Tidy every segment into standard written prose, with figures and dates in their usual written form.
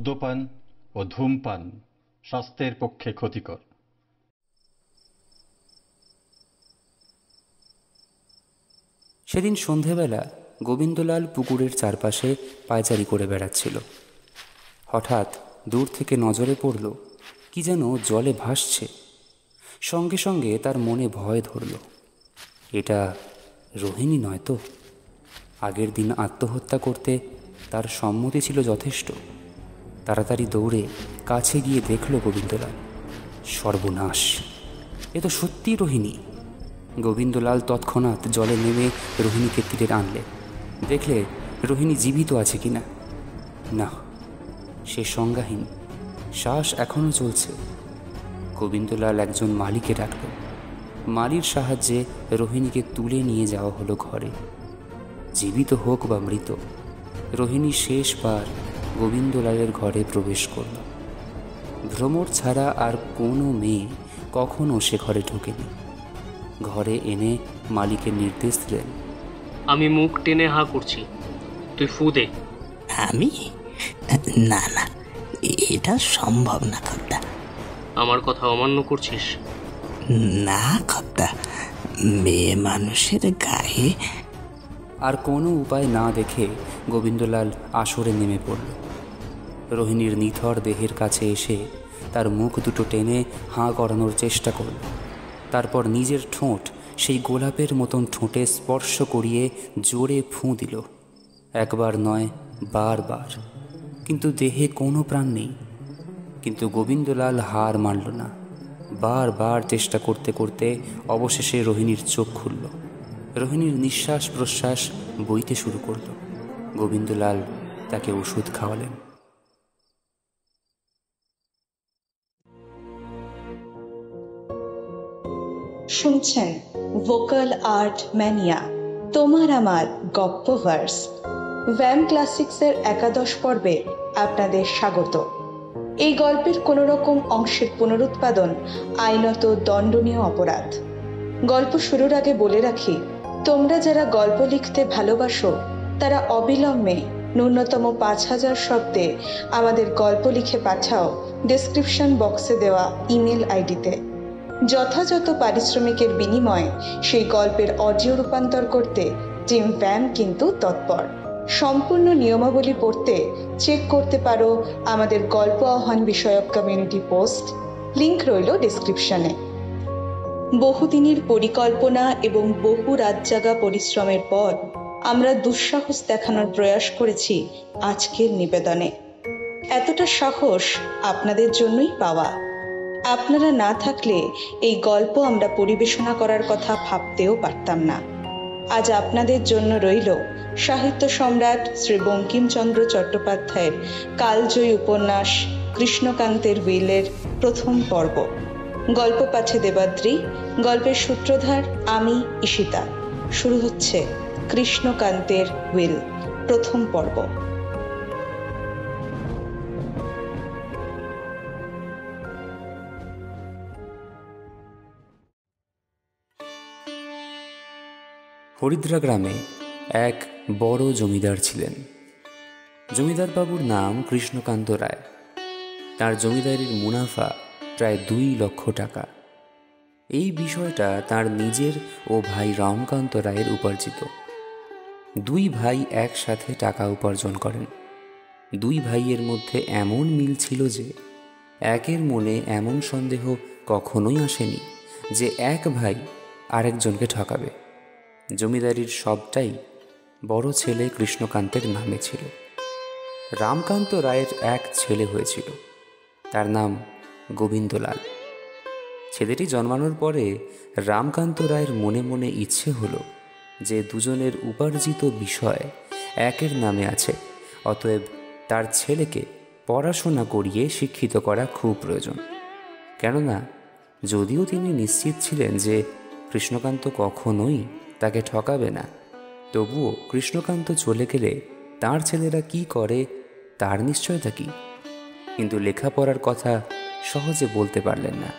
মদ্যপান ও ধূমপান স্বাস্থ্যের পক্ষে ক্ষতিকর। সেদিন সন্ধেবেলা গোবিন্দলাল পুকুরের চারপাশে পায়চারি করে বেড়াচ্ছিল। হঠাৎ দূর থেকে নজরে পড়ল কি যেন জলে ভাসছে। সঙ্গে সঙ্গে তার মনে ভয় ধরল, এটা রোহিণী নয় তো? আগের দিন আত্মহত্যা করতে তার সম্মতি ছিল যথেষ্ট। তাড়াতাড়ি দৌড়ে কাছে গিয়ে দেখল গোবিন্দলাল। সর্বনাশ, এ তো সত্যি রোহিণী। গোবিন্দলাল তৎক্ষণাৎ জলে নেমে রোহিণীকে তীরে আনলে। দেখলে রোহিণী জীবিত আছে কিনা। না, সে সংজ্ঞাহীন, শ্বাস এখনও চলছে। গোবিন্দলাল একজন মালিকে ডাকল। মালির সাহায্যে রোহিণীকে তুলে নিয়ে যাওয়া হলো ঘরে। জীবিত হোক বা মৃত, রোহিণী শেষবার গোবিন্দলালের ঘরে প্রবেশ করল। ভ্রমর ছাড়া আর কোনো মেয়ে কখনো সে ঘরে ঢোকেনি। ঘরে এনে মালিকের নির্দেশ দিলেন, আমি মুখ টেনে হা করছি, তুই ফু দে। আমি? না না, এটা সম্ভব না খদ্দা। আমার কথা অমান্য করছিস? না খদ্দা, মেয়ে মানুষের গায়ে। আর কোনো উপায় না দেখে গোবিন্দলাল আসরে নেমে পড়ল। রোহিণীর নিথর দেহের কাছে এসে তার মুখ দুটো টেনে হাঁ করানোর চেষ্টা করল। তারপর নিজের ঠোঁট সেই গোলাপের মতন ঠোঁটে স্পর্শ করিয়ে জোরে ফুঁ দিল। একবার নয়, বারবার। কিন্তু দেহে কোনো প্রাণ নেই। কিন্তু গোবিন্দলাল হার মানল না। বারবার চেষ্টা করতে করতে অবশেষে রোহিণীর চোখ খুলল। রোহিণীর নিঃশ্বাস প্রশ্বাস বইতে শুরু করল। গোবিন্দলাল তাকে ওষুধ খাওয়ালেন। শুনছেন ভোকাল আর্ট ম্যানিয়া, তোমার আমার গপ্পভার্স। ভ্যাম ক্লাসিক্সের একাদশ পর্বে আপনাদের স্বাগত। এই গল্পের কোনো রকম অংশের পুনরুৎপাদন আইনত দণ্ডনীয় অপরাধ। গল্প শুরুর আগে বলে রাখি, তোমরা যারা গল্প লিখতে ভালোবাসো তারা অবিলম্বে ন্যূনতম 5000 শব্দে আমাদের গল্প লিখে পাঠাও ডেসক্রিপশন বক্সে দেওয়া ইমেল আইডিতে। যথাযথ পারিশ্রমিকের বিনিময়ে সেই গল্পের অডিও রূপান্তর করতে টিম ভ্যাম কিন্তু তৎপর। সম্পূর্ণ নিয়মাবলী পড়তে চেক করতে পারো আমাদের গল্প আহ্বান বিষয়ক কমিউনিটি পোস্ট, লিংক রইল ডেসক্রিপশনে। বহুদিনের পরিকল্পনা এবং বহু রাত জাগা পরিশ্রমের পর আমরা দুঃসাহস দেখানোর প্রয়াস করেছি আজকের নিবেদনে। এতটা সাহস আপনাদের জন্যই পাওয়া। আপনারা না থাকলে এই গল্প আমরা পরিবেশনা করার কথা ভাবতেও পারতাম না। আজ আপনাদের জন্য রইল সাহিত্য সম্রাট শ্রী বঙ্কিমচন্দ্র চট্টোপাধ্যায়ের কালজয়ী উপন্যাস কৃষ্ণকান্তের উইলের প্রথম পর্ব। গল্প পাঠে দেবাদ্রী, গল্পের সূত্রধার আমি ঈশিতা। শুরু হচ্ছে কৃষ্ণকান্তের উইল প্রথম পর্ব। হরিদ্রা গ্রামে এক বড় জমিদার ছিলেন। জমিদার বাবুর নাম কৃষ্ণকান্ত রায়। তার জমিদারির মুনাফা প্রায় 2 লক্ষ টাকা। এই বিষয়টা তার নিজের ও ভাই রামকান্ত রায়ের উপার্জিত। 2 ভাই একসাথে টাকা উপার্জন করেন। 2 ভাইয়ের মধ্যে এমন মিল ছিল যে একের মনে এমন সন্দেহ কখনোই আসেনি যে এক ভাই আরেকজনকে ঠকাবে। জমিদারির সবটাই বড় ছেলে কৃষ্ণকান্তের নামে ছিল। রামকান্ত রায়ের এক ছেলে হয়েছিল, তার নাম গোবিন্দলাল। ছেলেটি জন্মানোর পরে রামকান্ত রায়ের মনে মনে ইচ্ছে হলো যে দুজনের উপার্জিত বিষয় একের নামে আছে, অতএব তার ছেলেকে পড়াশোনা করিয়ে শিক্ষিত করা খুব প্রয়োজন। কেননা যদিও তিনি নিশ্চিত ছিলেন যে কৃষ্ণকান্ত কখনোই তাকে ঠকাবে না, তবুও কৃষ্ণকান্ত চলে গেলে তার ছেলেরা কি করে তার নিশ্চয়তা কি? কিন্তু লেখাপড়ার কথা সহজে বলতে পারলেন না।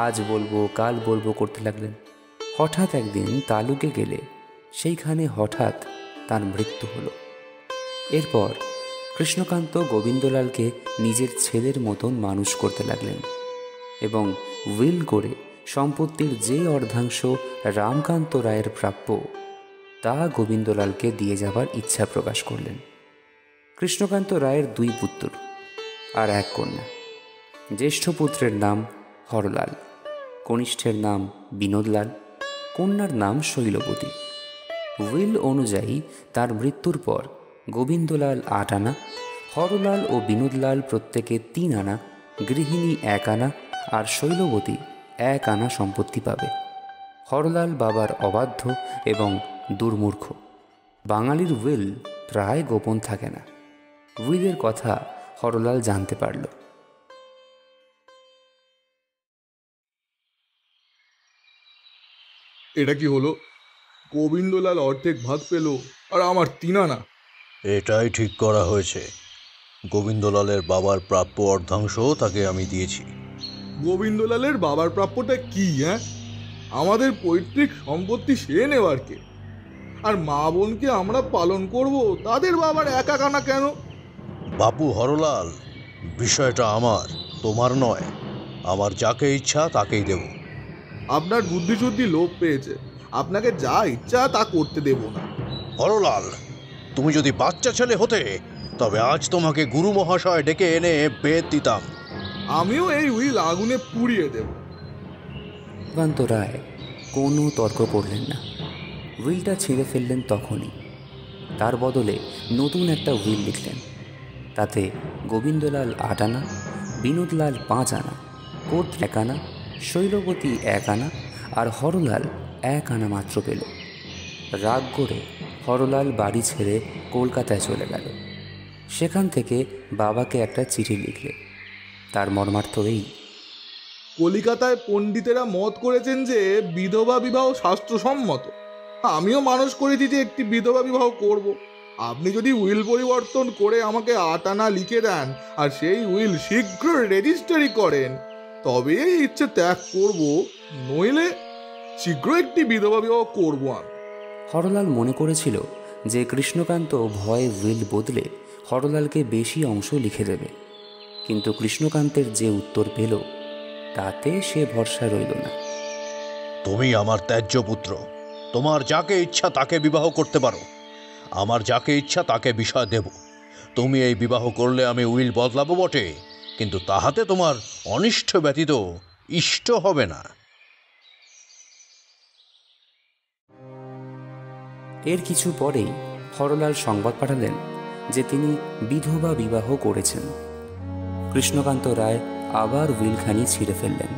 আজ বলবো কাল বলবো করতে লাগলেন। হঠাৎ একদিন তালুকে গেলে সেইখানে হঠাৎ তার মৃত্যু হলো। এরপর কৃষ্ণকান্ত গোবিন্দলালকে নিজের ছেলের মতন মানুষ করতে লাগলেন এবং উইল করে সম্পত্তির যে অর্ধাংশ রামকান্ত রায়ের প্রাপ্য তা গোবিন্দলালকে দিয়ে যাবার ইচ্ছা প্রকাশ করলেন। কৃষ্ণকান্ত রায়ের 2 পুত্র আর 1 কন্যা। জ্যেষ্ঠ পুত্রের নাম হরলাল, কনিষ্ঠের নাম বিনোদলাল, কন্যার নাম শৈলবতী। উইল অনুযায়ী তার মৃত্যুর পর গোবিন্দলাল 8 আনা, হরলাল ও বিনোদলাল প্রত্যেকে 3 আনা, গৃহিণী 1 আনা আর শৈলবতী 1 আনা সম্পত্তি পাবে। হরলাল বাবার অবাধ্য এবং দুর্মূর্খ। বাঙালির উইল প্রায় গোপন থাকে না। উইলের কথা হরলাল জানতে পারল। এটা কি হলো? গোবিন্দলাল অর্ধেক ভাগ পেল আর আমার 3 আনা। এটাই ঠিক করা হয়েছে। গোবিন্দলালের বাবার প্রাপ্য অর্ধাংশ তাকে আমি দিয়েছি। গোবিন্দলালের বাবার প্রাপ্যটা কি? আমাদের পৈতৃক সম্পত্তি সে নেওয়ার কে? আর মা বোনকে আমরা পালন করব, তাদের বাবার 1 আনা কেন? বাপু হরলাল, বিষয়টা আমার, তোমার নয়। আমার যাকে ইচ্ছা তাকেই দেব। আপনার বুদ্ধিশুদ্ধি লোপ পেয়েছে, আপনাকে যা ইচ্ছা তা করতে দেব না। হরলাল, তুমি যদি বাচ্চা ছেলে হতে তবে আজ তোমাকে গুরু মহাশয় ডেকে এনে বেদ দিতাম। আমিও এই উইল আগুনে পুড়িয়ে দেব। কান্ত রায় কোনো তর্ক করলেন না। উইলটা ছিঁড়ে ফেললেন তখনই। তার বদলে নতুন একটা উইল লিখলেন। তাতে গোবিন্দলাল 8 আনা, বিনোদলাল 5 আনা, কোট 1 আনা, শৈলবতী 1 আনা আর হরলাল 1 আনা মাত্র পেল। রাগ করে হরলাল বাড়ি ছেড়ে কলকাতায় চলে গেল। সেখান থেকে বাবাকে একটা চিঠি লিখলে। তার মর্মার্থ এই: কলিকাতায় পণ্ডিতেরা মত করেছেন যে বিধবা বিবাহ শাস্ত্রসম্মত। আমিও মানুষ করেছি যে একটি বিধবা বিবাহ করব। আপনি যদি উইল পরিবর্তন করে আমাকে 8 আনা লিখে দেন আর সেই উইল শীঘ্র রেজিস্ট্রি করেন, তবে এই ইচ্ছে ত্যাগ করব, নইলে শীঘ্র একটি বিধবা বিবাহ করব আমি। হরলাল মনে করেছিল যে কৃষ্ণকান্ত ভয়ে উইল বদলে হরলালকে বেশি অংশ লিখে দেবে, কিন্তু কৃষ্ণকান্তের যে উত্তর পেল তাতে সে ভরসা রইল না। তুমি আমার ত্যায্য পুত্র, তোমার যাকে ইচ্ছা তাকে বিবাহ করতে পারো। আমার যাকে ইচ্ছা তাকে বিষয় দেব। তুমি এই বিবাহ করলে আমি উইল বদলাবো বটে, কিন্তু তাহাতে তোমার অনিষ্ট ব্যতীত ইষ্ট হবে না। এর কিছু পরেই হরলাল সংবাদ পাঠালেন যে তিনি বিধবা বিবাহ করেছেন। কৃষ্ণকান্ত রায় আবার উইলখানি ছিঁড়ে ফেললেন,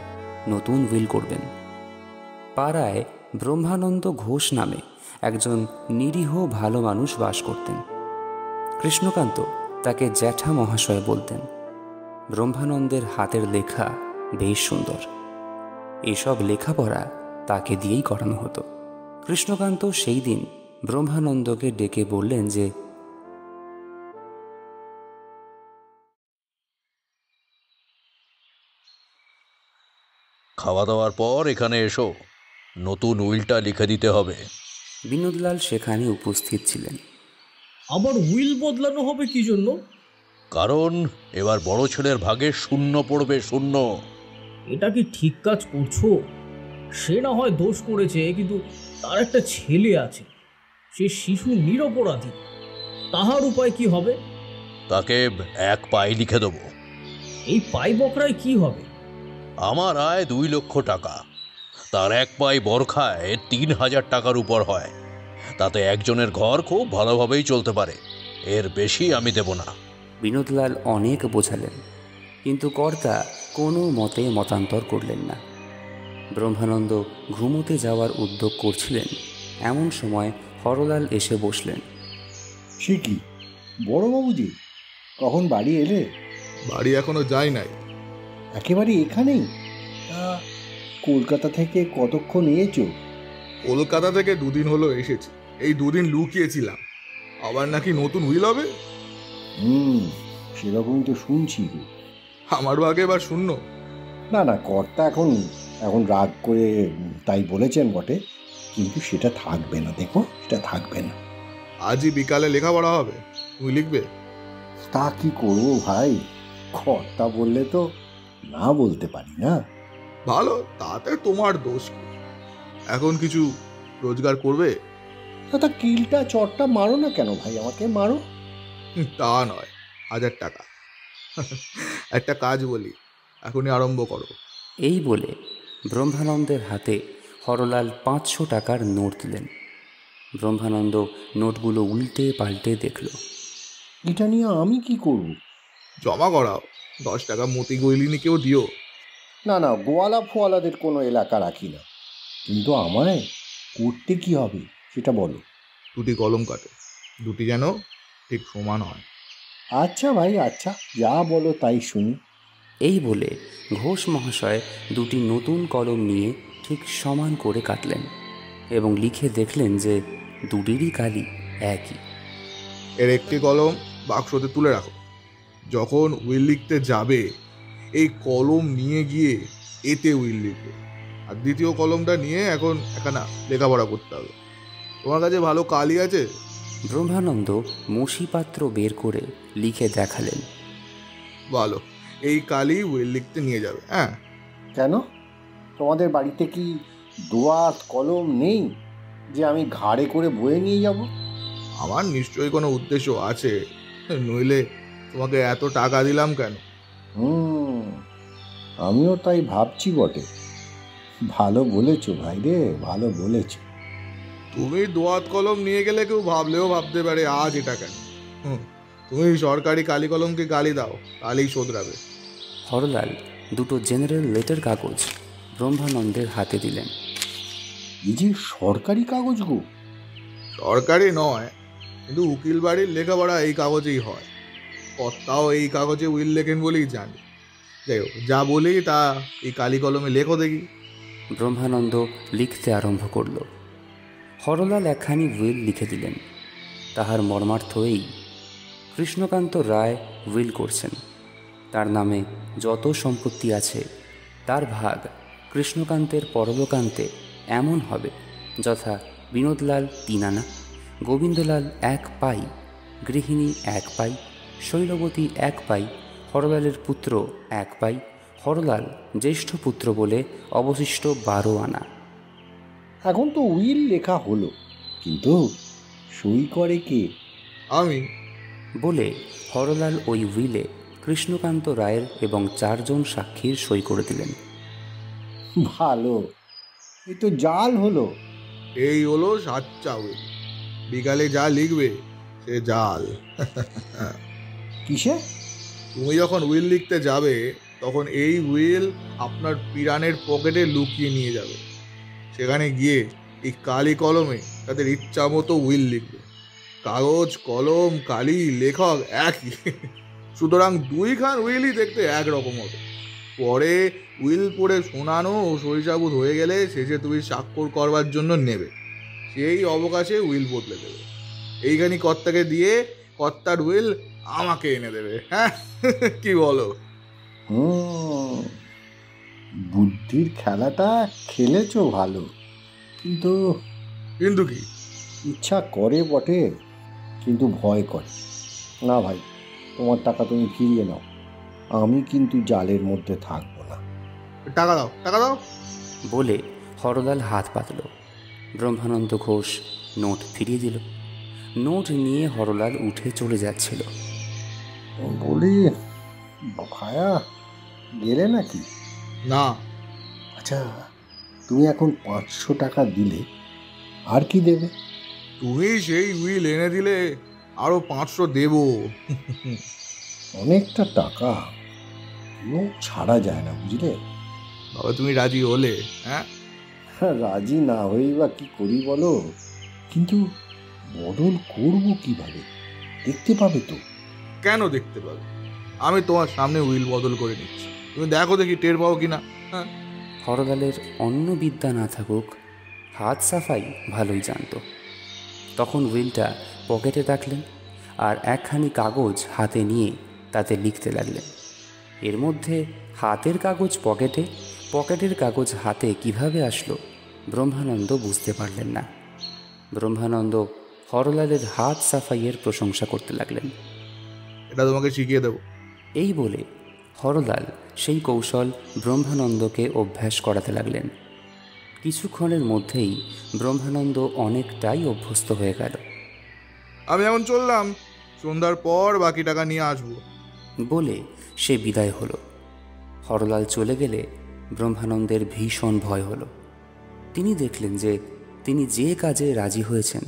নতুন উইল করবেন। পাড়ায় ব্রহ্মানন্দ ঘোষ নামে একজন নিরীহ ভালো মানুষ বাস করতেন। কৃষ্ণকান্ত তাকে জ্যাঠা মহাশয় বলতেন। ব্রহ্মানন্দের হাতের লেখা বেশ সুন্দর। এসব লেখাপড়া তাকে দিয়েই করানো হতো। কৃষ্ণকান্ত সেই দিন ব্রহ্মানন্দকে ডেকে বললেন যে খাওয়া দাওয়ার পর এখানে এসো, নতুন উইলটা লিখে দিতে হবে। বিনোদলাল সেখানে উপস্থিত ছিলেন। আবার উইল বদলানো হবে কি জন্য? কারণ এবার বড় ছেলের ভাগে 0 পড়বে, 0। এটা কি ঠিক কাজ করছো? সে না হয় দোষ করেছে, কিন্তু তার একটা ছেলে আছে, সে শিশু নিরপরাধী। তাহার উপায় কি হবে? তাকে 1 পাই লিখে দেবো। এই পাই বকরায় কি হবে? আমার আয় 2 লক্ষ টাকা, তার 1 পাই বরখায় 3000 টাকার উপর হয়। তাতে একজনের ঘর খুব ভালোভাবেই চলতে পারে, এর বেশি আমি দেব না। বিনোদলাল অনেক বোঝালেন, কিন্তু কর্তা কোনো মতে মতান্তর করলেন না। ব্রহ্মানন্দ ঘুমোতে যাওয়ার উদ্যোগ করছিলেন, এমন সময় হরলাল এসে বসলেন। সে কি বড়বাবুজি, কখন বাড়ি এলে? বাড়ি এখনো যাই নাই। একেবারে এখানেই? কলকাতা থেকে কতক্ষণ এসেছো? কলকাতা থেকে 2 দিন হলো এসেছি। এই 2 দিন লুকিয়েছিলাম। আবার নাকি নতুন উইল হবে। সেরকম তো শুনছি গো। আমার ভাগে এবার শূন্য। না না, কর্তা এখন রাগ করে তাই বলেছেন বটে, কিন্তু সেটা থাকবে না। দেখো, সেটা থাকবে না। আজই বিকালে লেখাপড়া হবে, তুমি লিখবে? তা কি করবো ভাই, কর্তা বললে তো না বলতে পারি না। ভালো, তাতে তোমার দোষ কি? এখন কিছু রোজগার করবে? তা কিলটা চটটা মারো না কেন ভাই, আমাকে মারো। তা নয়, 1000 টাকা। একটা কাজ বলি, এখনই আরম্ভ করো। এই বলে ব্রহ্মানন্দের হাতে হরলাল 500 টাকার নোট দিলেন। ব্রহ্মানন্দ নোটগুলো উল্টে পাল্টে দেখল। এটা নিয়ে আমি কি করব? জমা করাও, 10 টাকা মতি গৈলিনীকেও দিও। না না, গোয়ালা ফোয়ালাদের কোনো এলাকা রাখি না, কিন্তু আমায় করতে কি হবে সেটা বলো। 2টি কলম কাটে, 2টি যেন ঠিক সমান হয়। আচ্ছা ভাই, আচ্ছা, যা বলো তাই শুনি। এই বলে ঘোষ মহাশয় 2টি নতুন কলম নিয়ে ঠিক সমান করে কাটলেন এবং লিখে দেখলেন যে 2টিরই কালি একই। এর একটি কলম বাক্সতে তুলে রাখো। যখন উইল লিখতে যাবে এই কলম নিয়ে গিয়ে এতে উইল লিখবে, আর দ্বিতীয় কলমটা নিয়ে এখন এখানে লেখাপড়া করতে হবে। তোমার কাছে ভালো কালি আছে? ব্রহ্মানন্দ মসিপাত্র বের করে লিখে দেখালেন। ভালো, এই কালি উইল লিখতে নিয়ে যাবে। হ্যাঁ। কেন, তোমাদের বাড়িতে কি দোয়াত কলম নেই যে আমি ঘাড়ে করে বয়ে নিয়ে যাব? আমার নিশ্চয়ই কোনো উদ্দেশ্য আছে, নইলে তোমাকে এত টাকা দিলাম কেন? আমিও তাই ভাবছি বটে। ভালো বলেছো ভাই রে, ভালো বলেছো। তুমি দোয়াত কলম নিয়ে গেলে কেউ ভাবলেও ভাবতে পারে আজ এটা কেন। তুমি সরকারি কালি কলমকে গালি দাও, তাহলেই শোধরাবে। হরলাল 2টো জেনারেল লেটার কাগজ ব্রহ্মানন্দের হাতে দিলেন। এই যে সরকারি কাগজ গো? সরকারি নয়, কিন্তু উকিল বাড়ির লেখাপড়া এই কাগজেই হয়। কর্তাও এই কাগজে উইল লেখেন বলেই জানি। যাই হোক, যা বলি তা এই কালি কলমে লেখো দেখি। ব্রহ্মানন্দ লিখতে আরম্ভ করল। হরলাল একখানি উইল লিখে দিলেন। তাহার মর্মার্থ এই: কৃষ্ণকান্ত রায় উইল করছেন। তার নামে যত সম্পত্তি আছে তার ভাগ কৃষ্ণকান্তের পরলোকান্তে এমন হবে যথা বিনোদলাল 3 আনা, গোবিন্দলাল 1 পাই, গৃহিণী 1 পাই, শৈলবতী 1 পাই, হরলালের পুত্র 1 পাই, হরলাল জ্যেষ্ঠ পুত্র বলে অবশিষ্ট 12 আনা। এখন তো উইল লেখা হলো, কিন্তু সই করে কে? আমি। বলে হরলাল ওই উইলে কৃষ্ণকান্ত রায়ের এবং 4 জন সাক্ষীর সই করে দিলেন। ভালো, এই তো জাল হলো। এই হলো সাচ্চা উইল। বিকালে যা লিখবে সে জাল। কিসে? তুমি যখন উইল লিখতে যাবে তখন এই উইল আপনার পিরানের পকেটে লুকিয়ে নিয়ে যাবে। সেখানে গিয়ে এই কালি কলমে তাদের ইচ্ছা মতো উইল লিখবে। কাগজ, কলম, কালি, লেখক একই। সুতরাং 2খান উইলই দেখতে একরকম হবে। পরে উইল পড়ে শোনানো ও সরিষাবুত হয়ে গেলে শেষে তুমি স্বাক্ষর করবার জন্য নেবে, সেই অবকাশে উইল বদলে দেবে। এইখানি কর্তাকে দিয়ে কর্তার উইল আমাকে এনে দেবে। হ্যাঁ, কি বলো? বুদ্ধির খেলাটা খেলেছো ভালো, কিন্তু কি? ইচ্ছা করে বটে, কিন্তু ভয় করে। না ভাই, তোমার টাকা তুমি ফিরিয়ে নাও, আমি কিন্তু জালের মধ্যে থাকবো না। টাকা দাও, টাকা দাও বলে হরলাল হাত পাতল। ব্রহ্মানন্দ ঘোষ নোট ফিরিয়ে দিল। নোট নিয়ে হরলাল উঠে চলে যাচ্ছিল। বলি ভায়া, গেলে নাকি? না। আচ্ছা, তুমি এখন 500 টাকা দিলে আর কি দেবে? তুমি সেই উইল এনে দিলে আরো 500 দেব। অনেকটা টাকা, লোক ছাড়া যায় না, বুঝলে? বাবা, তুমি রাজি হলে? হ্যাঁ, রাজি না হই বা কি করি বলো? কিন্তু বদল করব কিভাবে? দেখতে পাবে তো? কেন দেখতে পাবে? আমি তোমার সামনে উইল বদল করে নিচ্ছি, তুমি দেখো দেখি টের পাও কিনা। হ্যাঁ। হরলালের অন্য বিদ্যা না থাকুক, হাত সাফাই ভালোই জানত। তখন উইলটা পকেটে রাখলেন আর একখানি কাগজ হাতে নিয়ে তাতে লিখতে লাগলেন। এর মধ্যে হাতের কাগজ পকেটে, পকেটের কাগজ হাতে কিভাবে আসলো ব্রহ্মানন্দ বুঝতে পারলেন না। ব্রহ্মানন্দ হরলালের হাত সাফাইয়ের প্রশংসা করতে লাগলেন। এটা তোমাকে শিখিয়ে দেবো। এই বলে হরলাল সেই কৌশল ব্রহ্মানন্দকে অভ্যাস করাতে লাগলেন। কিছুক্ষণের মধ্যেই ব্রহ্মানন্দ অনেকটাই অভ্যস্ত হয়ে গেল। আমি এখন চললাম, সন্ধ্যার পর বাকি টাকা নিয়ে আসবো বলে সে বিদায় হলো। হরলাল চলে গেলে ব্রহ্মানন্দের ভীষণ ভয় হলো। তিনি দেখলেন যে তিনি যে কাজে রাজি হয়েছেন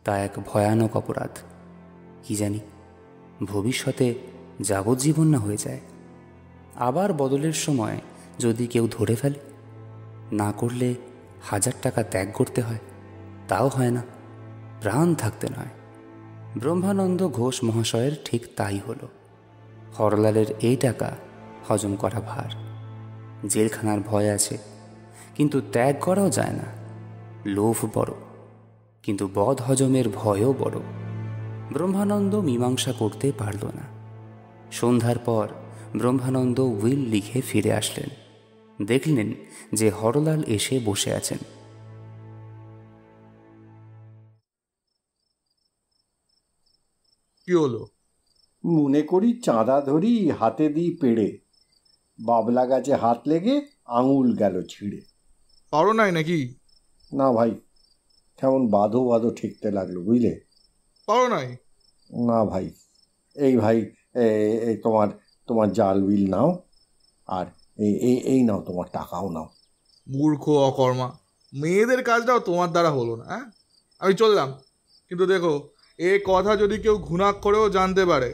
তা এক ভয়ানক অপরাধ। কি জানি ভবিষ্যতে যাবজ্জীবন না হয়ে যায়। আবার বদলের সময় যদি কেউ ধরে ফেলে, না করলে 1000 টাকা ত্যাগ করতে হয়, তাও হয় না, প্রাণ থাকতে নয়। ব্রহ্মানন্দ ঘোষ মহাশয়ের ঠিক তাই হলো। হরলালের এই টাকা হজম করা ভার। জেলখানার ভয় আছে, কিন্তু ত্যাগ করাও যায় না। লোভ বড়, কিন্তু বদ হজমের ভয়ও বড়। ব্রহ্মানন্দ মীমাংসা করতে পারল না। সন্ধ্যার পর ব্রহ্মানন্দ উইল লিখে ফিরে আসলেন। দেখলেন যে হরলাল এসে বসে আছেন। কি হলো? মনে করি চাঁদা ধরি হাতে দিই পেড়ে, বাবলা গাছে হাত লেগে আঙুল গেল ছিঁড়ে। পারো নাই নাকি? না ভাই, কেমন বাঁধো বাঁধো ঠেকতে লাগলো, বুঝলে? পারো নাই? না ভাই। এই ভাই, এই তোমার তোমার জাল বিল নাও, আর এই নাও, তোমার টাকাও নাও। মূর্খ অকর্মা, মেয়েদের কাজটাও তোমার দ্বারা হলো না। হ্যাঁ, আমি চললাম, কিন্তু দেখো এ কথা যদি কেউ ঘুণাক্ষরেও জানতে পারে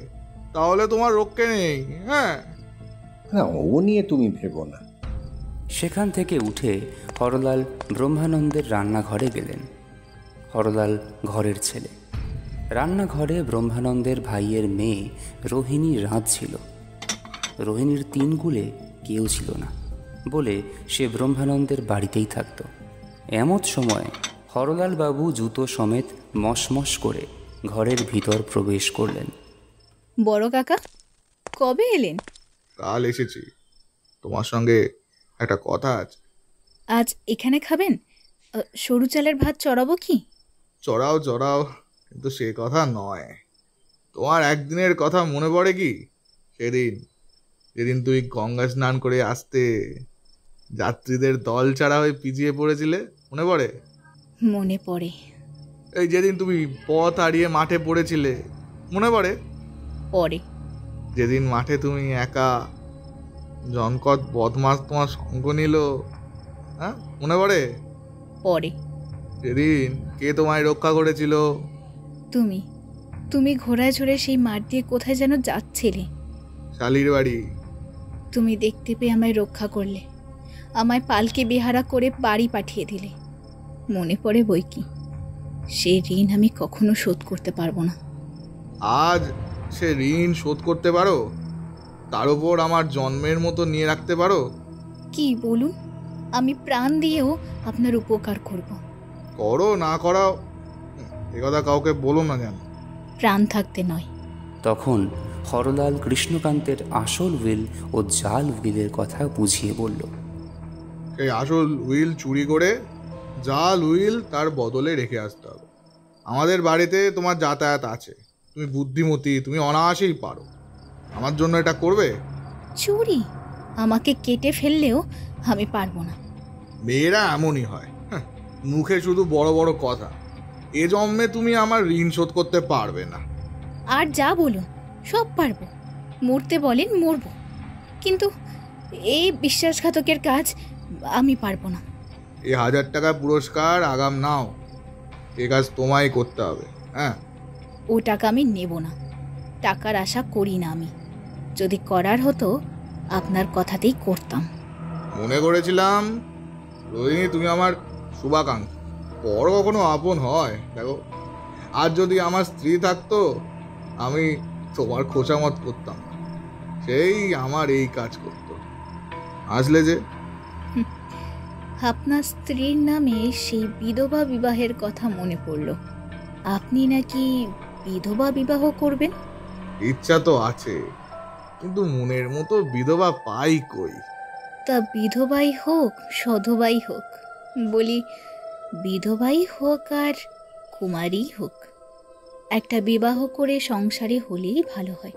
তাহলে তোমার রক্ষে নেই। হ্যাঁ না, ও নিয়ে তুমি ভেবো না। সেখান থেকে উঠে হরলাল ব্রহ্মানন্দের রান্নাঘরে গেলেন। হরলাল ঘরের ছেলে। রান্নাঘরে ব্রহ্মানন্দের ভাইয়ের মেয়ে রোহিণী রাঁধছিল। রোহিণীর 3 কুলে কেউ ছিল না বলে সে ব্রহ্মানন্দের বাড়িতেই থাকত। এমত সময় হরলাল বাবু জুতো সমেত মশমশ করে ঘরের ভিতর প্রবেশ করলেন। বড় কাকা, কবে এলেন? কাল এসেছি, তোমার সঙ্গে একটা কথা আছে। আজ এখানে খাবেন? সরু চালের ভাত চড়াবো কি? চড়াও, কিন্তু সে কথা নয়। তোমার একদিনের কথা মনে পড়ে কি? যেদিন তুমি গঙ্গা স্নান করে আসতে যাত্রীদের দল ছাড়া হয়ে পিছিয়ে পড়েছিলে, মনে পড়ে? মনে পড়ে। এই যেদিন তুমি পথ হারিয়ে মাঠে পড়েছিলে, মনে পড়ে? পড়ে। যেদিন মাঠে তুমি একা, জনকট বদমাস তোমার সঙ্গ নিল, হ্যাঁ মনে পড়ে? পড়ে। যেদিন কে তোমায় রক্ষা করেছিল? তুমি ঘোড়ায় চড়ে সেই মাঠ দিয়ে কোথায় যেন যাচ্ছিলে। শালির বাড়ি। তুমি দেখতে পেয়ে আমায় রক্ষা করলে, আমায় পালকে বেহারা করে বাড়ি পাঠিয়ে দিলে। মনে পড়ে বই কি। সেই ঋণ আমি কখনো শোধ করতে পারবো না। আজ সে ঋণ শোধ করতে পারো? তার উপর আমার জন্মের মতো নিয়ে রাখতে পারো? কি বলুন, আমি প্রাণ দিয়েও আপনার উপকার করব। করো না করাও এ কথা কাউকে বলো না যেন। প্রাণ থাকতে নয়। তখন হরলাল কৃষ্ণকান্তের আসল উইল ও জাল উইলের কথা বুঝিয়ে বলল। সেই আসল উইল চুরি করে জাল উইল তার বদলে রেখে আসতে হবে। আমাদের বাড়িতে তোমার যাতায়াত আছে, তুমি বুদ্ধিমতী, তুমি অনায়াসেই পারো। আমার জন্য এটা করবে? চুরি আমাকে কেটে ফেললেও আমি পারবো না। মেয়েরা এমনই হয়, মুখে শুধু বড় বড় কথা। এ জন্মে তুমি আমার ঋণ শোধ করতে পারবে না। আর যা বলুন সব পারবো। মরতে বলেন মরবো, কিন্তু এই বিশ্বাসঘাতকের কাজ আমি পারবো না। এই 1000 টাকা পুরস্কার আগাম নাও, এ কাজ তোমায় করতে হবে। হ্যাঁ, ও টাকা আমি নেব না। টাকার আশা করি না আমি। যদি করার হতো আপনার কথাতেই করতাম। মনে করেছিলাম রোহিণী তুমি আমার শুভাকাঙ্ক্ষী, পর কখনো আপন হয়? দেখো, আর যদি আমার স্ত্রী থাকতো আমি তোমার খোঁচামত করতাম, সেই আমার এই কাজ করতো। আসলে যে আপনার স্ত্রীর নামে সেই বিধবা বিবাহের কথা মনে পড়ল। আপনি নাকি বিধবা বিবাহ করবেন? ইচ্ছা তো আছে, কিন্তু মনের মতো বিধবা পাই কই? তা বিধবাই হোক সধবাই হোক, বলি বিধবাই হোক আর কুমারী হোক, একটা বিবাহ করে সংসারে হলেই ভালো হয়।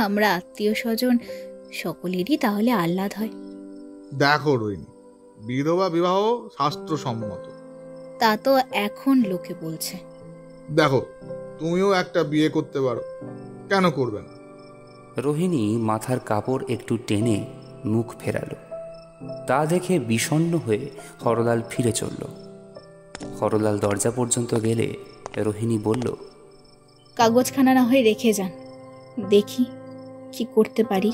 আমরা আত্মীয় স্বজন সকলেরই তাহলে আহ্লাদ হয়। দেখো রোহিণী, বিধবা বিবাহ শাস্ত্রসম্মত। তা তো এখন লোকে বলছে। দেখো, তুমিও একটা বিয়ে করতে পারো, কেন করবে না? রোহিণী মাথার কাপড় একটু টেনে মুখ ফেরালো। তা দেখে বিষণ্ণ হয়ে হরলাল ফিরে চলল। হরলাল দরজা পর্যন্ত গেলে রোহিণী বলল, কাগজখানা না হয় রেখে যান, দেখি কি করতে পারি।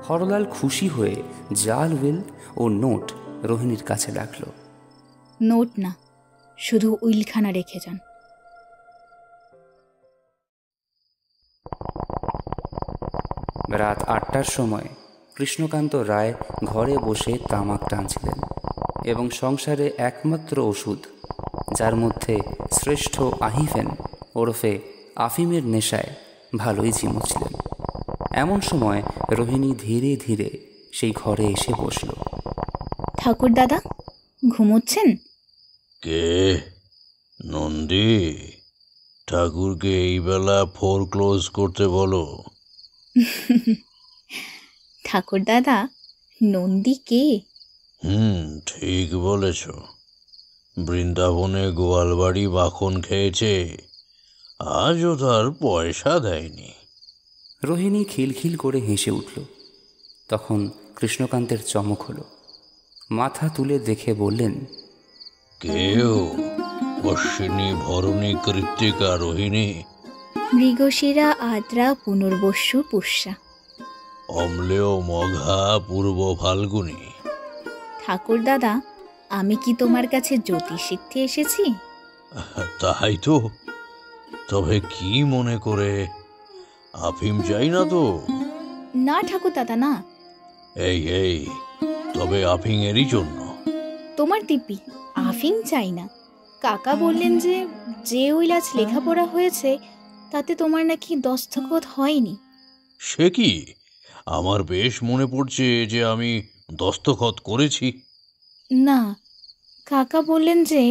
হরলাল খুশি হয়ে জাল উইল ও নোট রোহিণীর কাছে রাখল। নোট না, শুধু উইলখানা রেখে যান। রাত 8টার সময় কৃষ্ণকান্ত রায় ঘরে বসে তামাক টানছিলেন এবং সংসারে একমাত্র ওষুধ, যার মধ্যে শ্রেষ্ঠ আহিফেন ওরফে আফিমের নেশায় ভালোই ঝিমুচ্ছিলেন। এমন সময় রোহিণী ধীরে ধীরে সেই ঘরে এসে বসল। ঠাকুর দাদা ঘুমোচ্ছেন? কে? নন্দী, ঠাকুরকে এই বেলা ফোর ক্লোজ করতে বলো। ঠাকুর দাদা, নন্দী কে? ঠিক বলেছ। বৃন্দাবনে গোয়ালবাড়ি মাখন খেয়েছে, আজও তার পয়সা দেয়নি। রোহিণী খিলখিল করে হেসে উঠল। তখন কৃষ্ণকান্তের চমক হলো। মাথা তুলে দেখে বললেন, কেউ? অশ্বিনী ভরণী কৃত্তিকা রোহিণী? মৃগশিরা আদ্রা পুনর্বসু পুষ্যা। অম্লেয় মঘা পূর্ব ফাল্গুনী। ঠাকুর দাদা, আমি কি তোমার কাছে জ্যোতিষ শিখতে এসেছি? তাই তো। তবে কি মনে করে? আফিম চাই না তো? না ঠাকুর দাদা, না। এই তবে আফিং এরই জন্য? তোমার দিব্যি আফিং চাই না। কাকা বললেন যে যে উইল আজ লেখাপড়া হয়েছে তাতে তোমার নাকি দস্তখত হয়নি। সে কি? আমার বেশ মনে পড়ছে যে আমি দস্তখত করেছি। না, কাকা বললেন যে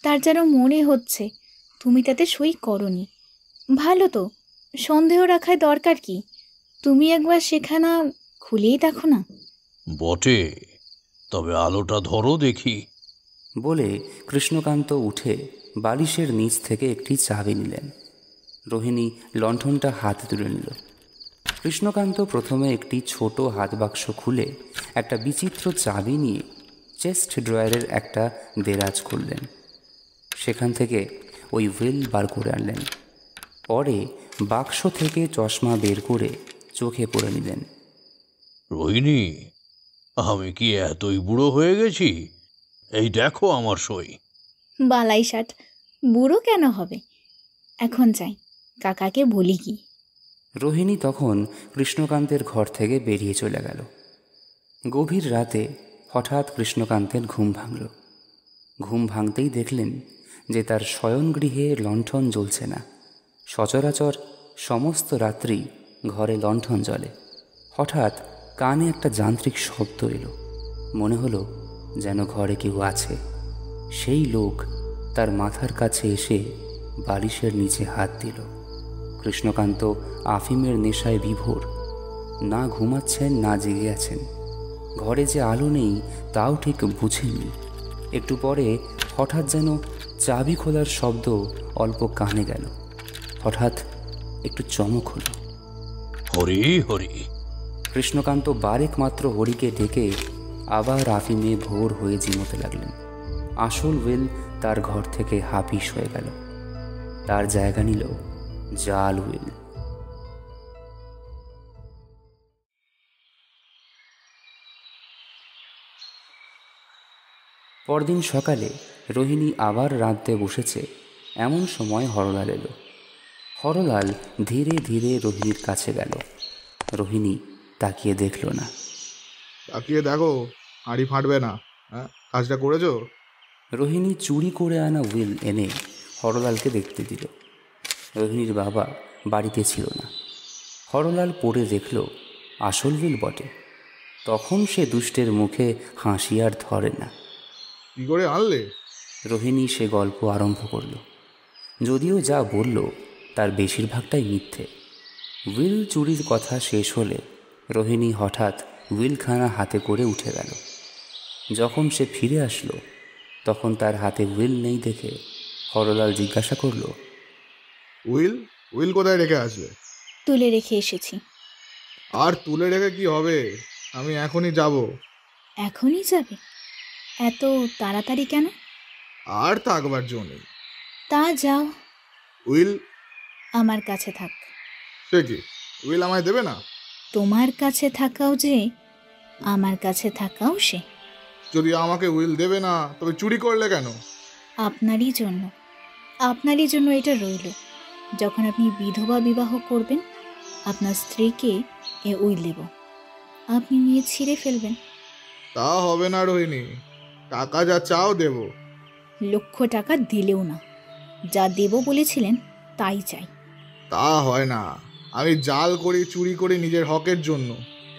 তার যেন মনে হচ্ছে তুমি তাতে সই করনি। ভালো তো, সন্দেহ রাখায় দরকার কি? তুমি একবার সেখানা খুলেই দেখো না। বটে, তবে আলোটা ধরো দেখি। বলে কৃষ্ণকান্ত উঠে বালিশের নিচ থেকে একটি চাবি নিলেন। রোহিণী লণ্ঠনটা হাতে তুলে নিল। কৃষ্ণকান্ত প্রথমে একটি ছোট হাত বাক্স খুলে একটা বিচিত্র চাবি নিয়ে চেস্ট ড্রয়ারের একটা দেরাজ খুললেন। সেখান থেকে ওই উইল বার করে আনলেন। পরে বাক্স থেকে চশমা বের করে চোখে পরে নিলেন। রোহিণী, আমি কি এতই বুড়ো হয়ে গেছি? এই দেখো আমার সই। বালাই ষাট, বুড়ো কেন হবে? এখন যাই, কাকাকে বলি কি। রোহিণী তখন কৃষ্ণকান্তের ঘর থেকে বেরিয়ে চলে গেল। গভীর রাতে হঠাৎ কৃষ্ণকান্তের ঘুম ভাঙল। ঘুম ভাঙতেই দেখলেন যে তার শয়নগৃহে লণ্ঠন জ্বলছে না। সচরাচর সমস্ত রাত্রি ঘরে লণ্ঠন জ্বলে। হঠাৎ কানে একটা যান্ত্রিক শব্দ এলো। মনে হলো যেন ঘরে কেউ আছে। সেই লোক তার মাথার কাছে এসে বালিশের নিচে হাত দিল। কৃষ্ণকান্ত আফিমের নেশায় বিভোর, না ঘুমাচ্ছেন না জেগে আছেন। ঘরে যে আলো নেই তাও ঠিক বুঝেননি। একটু পরে হঠাৎ যেন চাবি খোলার শব্দ অল্প কানে গেল। হঠাৎ একটু চমক হলো। হরি হরি। কৃষ্ণকান্ত বারেক মাত্র হরিকে ডেকে আবার আফিমে ভোর হয়ে জিমোতে লাগলেন। আসল উইল তার ঘর থেকে হাফিস হয়ে গেল। তার জায়গা নিল জাল উইল। পরদিন সকালে রোহিণী আবার রাঁধতে বসেছে। এমন সময় হরলাল এলো। হরলাল ধীরে ধীরে রোহিণীর কাছে গেল। রোহিণী তাকিয়ে দেখল না। তাকিয়ে দেখো, হাঁড়ি ফাটবে না। হ্যাঁ, কাজটা করেছো? রোহিণী চুরি করে আনা উইল এনে হরলালকে দেখতে দিল। রোহিণীর বাবা বাড়িতে ছিল না। হরলাল পড়ে দেখল আসল উইল বটে। তখন সে দুষ্টের মুখে হাসি আর ধরে না। কি করে আনলে? রোহিণী সে গল্প আরম্ভ করল। যদিও যা বলল তার বেশিরভাগটাই মিথ্যে। উইল চুরির কথা শেষ হলে রোহিণী হঠাৎ উইলখানা হাতে করে উঠে গেল। যখন সে ফিরে আসলো তখন তার হাতে উইল নেই দেখে হরলাল জিজ্ঞাসা করল, উইল উইল কোথায় রেখে আসবে? তুলে রেখে এসেছি। আর তুলে রেখে কি হবে? আমি এখনই যাব। এখনই যাবে? এত তাড়াতাড়ি কেন? আর থাকবার জন্য নেই। তা যাও। উইল আমার কাছে থাক। সে কি, উইল আমায় দেবে না? তোমার কাছে থাকাও যে, আমার কাছে থাকাও সে। যদি আমাকে উইল দেবে না তবে চুরি করলে কেন? আপনারই জন্য এটা রইল। যখন আপনি বিধবা বিবাহ করবেন, আপনার স্ত্রীকে এ উইল দেব, আপনি নিয়ে ছিঁড়ে ফেলবেন। তা হবে না রোহিণী, টাকা যা চাও দেব। লক্ষ টাকা দিলেও না, যা দেব বলেছিলেন তাই চাই। তা হয় না। আমি জাল করি, চুরি করি নিজের হকের জন্য।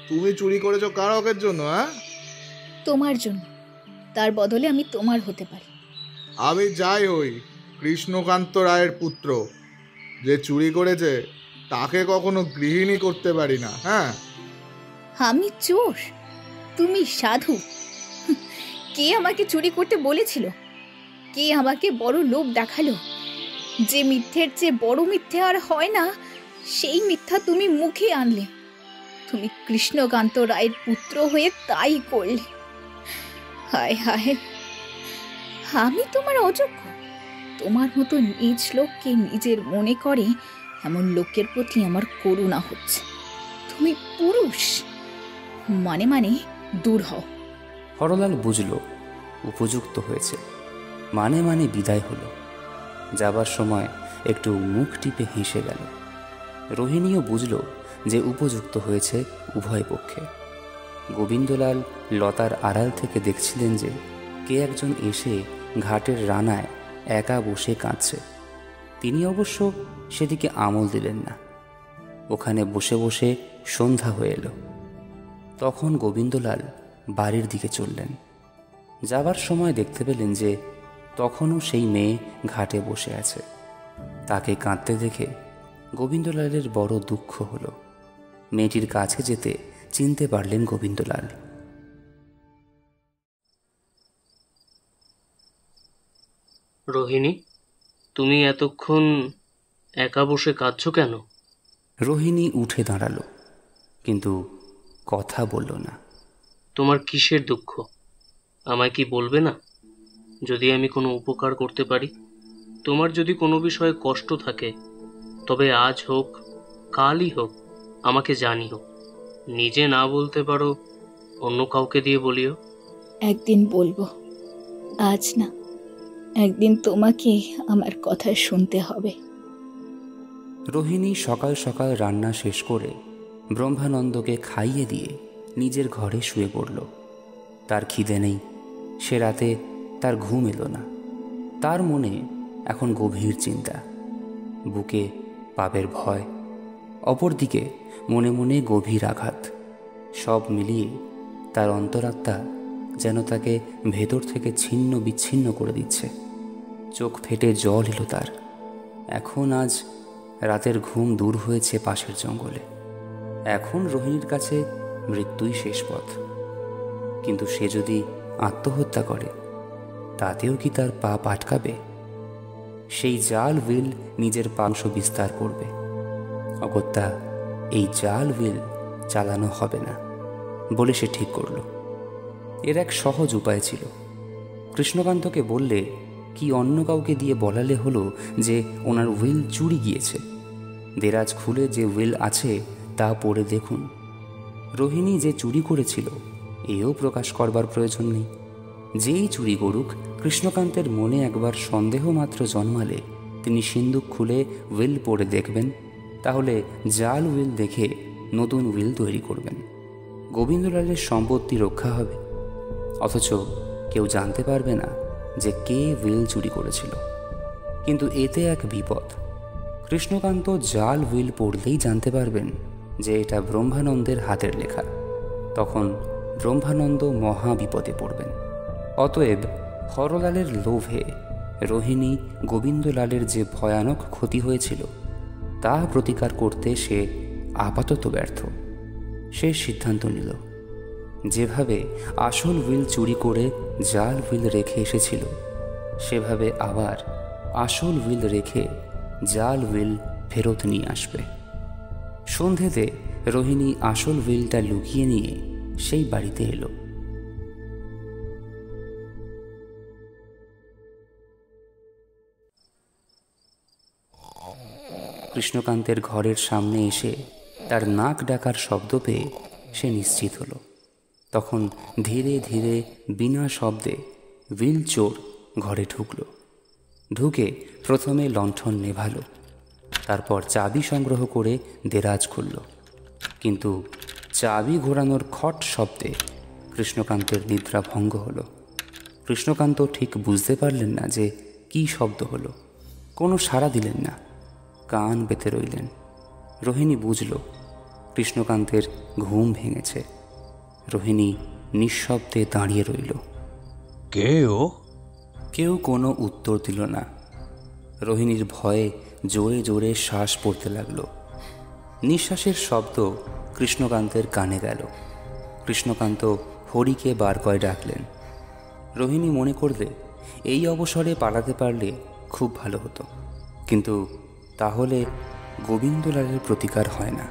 তুমি চুরি করেছো কার হকের জন্য? হ্যাঁ, তোমার জন্য। তার বদলে আমি তোমার হতে পারি। আমি যাই হই কৃষ্ণকান্ত রায়ের পুত্র। যে চুরি করেছে তাকে কখনো গৃহিণী করতে পারি না। হ্যাঁ, আমি চোর, তুমি সাধু। কে আমাকে চুরি করতে বলেছিল? কে আমাকে বড় লোভ দেখালো? যে মিথ্যের চেয়ে বড় মিথ্যে আর হয় না, সেই মিথ্যা তুমি মুখে আনলে। তুমি কৃষ্ণকান্ত রায়ের পুত্র হয়ে তাই করলে। হায় হায়, আমি তোমার অযোগ্য। তোমার মতো নিজ লোককে নিজের মনে করে এমন লোকের প্রতি আমার করুণা হচ্ছে। তুমি পুরুষ, মানে দূর হও। হরলাল বুঝল উপযুক্ত হয়েছে, মানে বিদায় হলো। যাবার সময় একটু মুখ টিপে হেসে গেল। রোহিণীও বুঝল যে উপযুক্ত হয়েছে উভয় পক্ষে। গোবিন্দলাল লতার আড়াল থেকে দেখছিলেন যে কে একজন এসে ঘাটের রানায় একা বসে কাঁদছে। তিনি অবশ্য সেদিকে আমল দিলেন না। ওখানে বসে বসে সন্ধ্যা হয়ে এলো। তখন গোবিন্দলাল বাড়ির দিকে চললেন। যাবার সময় দেখতে পেলেন যে তখনও সেই মেয়ে ঘাটে বসে আছে। তাকে কাঁদতে দেখে গোবিন্দলালের বড় দুঃখ হলো। মেয়েটির কাছে যেতে চিনতে পারলেন গোবিন্দলাল। রোহিণী, তুমি এতক্ষণ একা বসে কাঁদছো কেন? রোহিণী উঠে দাঁড়ালো, কিন্তু কথা বলল না। তোমার কিসের দুঃখ? আমায় কি বলবে না? যদি আমি কোনো উপকার করতে পারি, তোমার যদি কোনো বিষয়ে কষ্ট থাকে, তবে আজ হোক কালই হোক আমাকে জানিও। নিজে না বলতে পারো, অন্য কাউকে দিয়ে বলিও। একদিন বলবো, আজ না। একদিন তোমাকে আমার কথা শুনতে হবে। রোহিণী সকাল সকাল রান্না শেষ করে ব্রহ্মানন্দকে খাইয়ে দিয়ে নিজের ঘরে শুয়ে পড়ল। তার খিদে নেই, সে রাতে তার ঘুম এলো না। তার মনে এখন গভীর চিন্তা, বুকে পাপের ভয়, অপরদিকে মনে মনে গভীর আঘাত। সব মিলিয়ে তার অন্তরাত্মা যেন তাকে ভেতর থেকে ছিন্ন বিচ্ছিন্ন করে দিচ্ছে। চোখ ফেটে জল এলো তার। এখন আজ রাতের ঘুম দূর হয়েছে পাশের জঙ্গলে। এখন রোহিণীর কাছে মৃত্যুই শেষ পথ। কিন্তু সে যদি আত্মহত্যা করে, তাতেও কি তার পাপ আটকাবে? সেই জাল উইল নিজের পাংশ বিস্তার করবে। অগত্যা এই জাল উইল চালানো হবে না বলে সে ঠিক করল। এর এক সহজ উপায় ছিল। কৃষ্ণকান্তকে বললে কি অন্য কাউকে দিয়ে বলালে হলো যে ওনার উইল চুরি গিয়েছে। দেরাজ খুলে যে উইল আছে তা পড়ে দেখুন। রোহিণী যে চুরি করেছিল এও প্রকাশ করবার প্রয়োজন নেই। যেই চুরি করুক, কৃষ্ণকান্তের মনে একবার সন্দেহ মাত্র জন্মালে তিনি সিন্দুক খুলে উইল পড়ে দেখবেন। তাহলে জাল উইল দেখে নতুন উইল তৈরি করবেন। গোবিন্দলালের সম্পত্তি রক্ষা হবে, অথচ কেউ জানতে পারবে না যে কে উইল চুরি করেছিল। কিন্তু এতে এক বিপদ। কৃষ্ণকান্ত জাল উইল পড়লেই জানতে পারবেন যে এটা ব্রহ্মানন্দের হাতের লেখা। তখন ব্রহ্মানন্দ মহা বিপদে পড়বেন। অতএব হরলালের লোভে রোহিণী গোবিন্দলালের যে ভয়ানক ক্ষতি হয়েছিল তা প্রতিকার করতে সে আপাতত ব্যর্থ। সে সিদ্ধান্ত নিল, যেভাবে আসল উইল চুরি করে জাল উইল রেখে এসেছিল, সেভাবে আবার আসল উইল রেখে জাল উইল ফেরত নিয়ে আসবে। সন্ধেতে রোহিণী আসল উইলটা লুকিয়ে নিয়ে সেই বাড়িতে এলো। কৃষ্ণকান্তের ঘরের সামনে এসে তার নাক ডাকার শব্দ পেয়ে সে নিশ্চিত হলো। তখন ধীরে ধীরে বিনা শব্দে উইল চোর ঘরে ঢুকলো। ঢুকে প্রথমে লণ্ঠন নেভালো, তারপর চাবি সংগ্রহ করে দেরাজ খুলল। কিন্তু চাবি ঘোরানোর খট শব্দে কৃষ্ণকান্তের নিদ্রা ভঙ্গ হলো। কৃষ্ণকান্ত ঠিক বুঝতে পারলেন না যে কী শব্দ হলো। কোনো সাড়া দিলেন না, কান পেতে রইলেন। রোহিণী বুঝল কৃষ্ণকান্তের ঘুম ভেঙেছে। রোহিণী নিঃশব্দে দাঁড়িয়ে রইল। কেউ কোনো উত্তর দিল না। রোহিণীর ভয়ে জোরে জোরে শ্বাস পড়তে লাগল। নিঃশ্বাসের শব্দ কৃষ্ণকান্তের কানে গেল। কৃষ্ণকান্ত হরিকে বার করে ডাকলেন। রোহিণী মনে করলে এই অবসরে পালাতে পারলে খুব ভালো হতো, কিন্তু তাহলে গোবিন্দলালের প্রতিকার হয় না।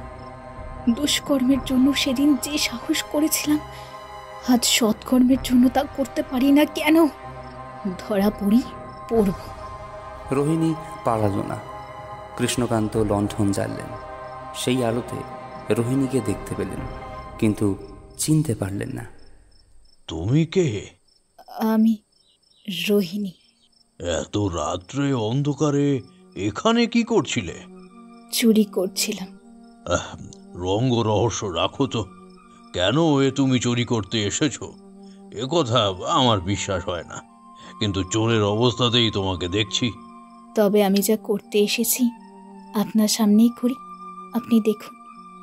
দুষ্কর্মের জন্য সেদিন যে সাহস করেছিলাম, আজ সৎকর্মের জন্য তা করতে পারি না কেন? ধরা পড়ব। রোহিণী পালালো না। কৃষ্ণকান্ত লণ্ঠন জ্বাললেন। সেই আলোতে রোহিণীকে দেখতে পেলেন, কিন্তু চিনতে পারলেন না। তুমি কে? আমি রোহিণী। এত রাত্রে অন্ধকারে এখানে কি করছিলে? চুরি করছিলাম। রঙ্গ রহস্য রাখো তো। কেন তুমি চুরি করতে এসেছো এ কথা আমার বিশ্বাস হয় না, কিন্তু চোরের অবস্থাতেই তোমাকে দেখছি। তবে আমি যা করতে এসেছি আপনার সামনেই করি, আপনি দেখুন।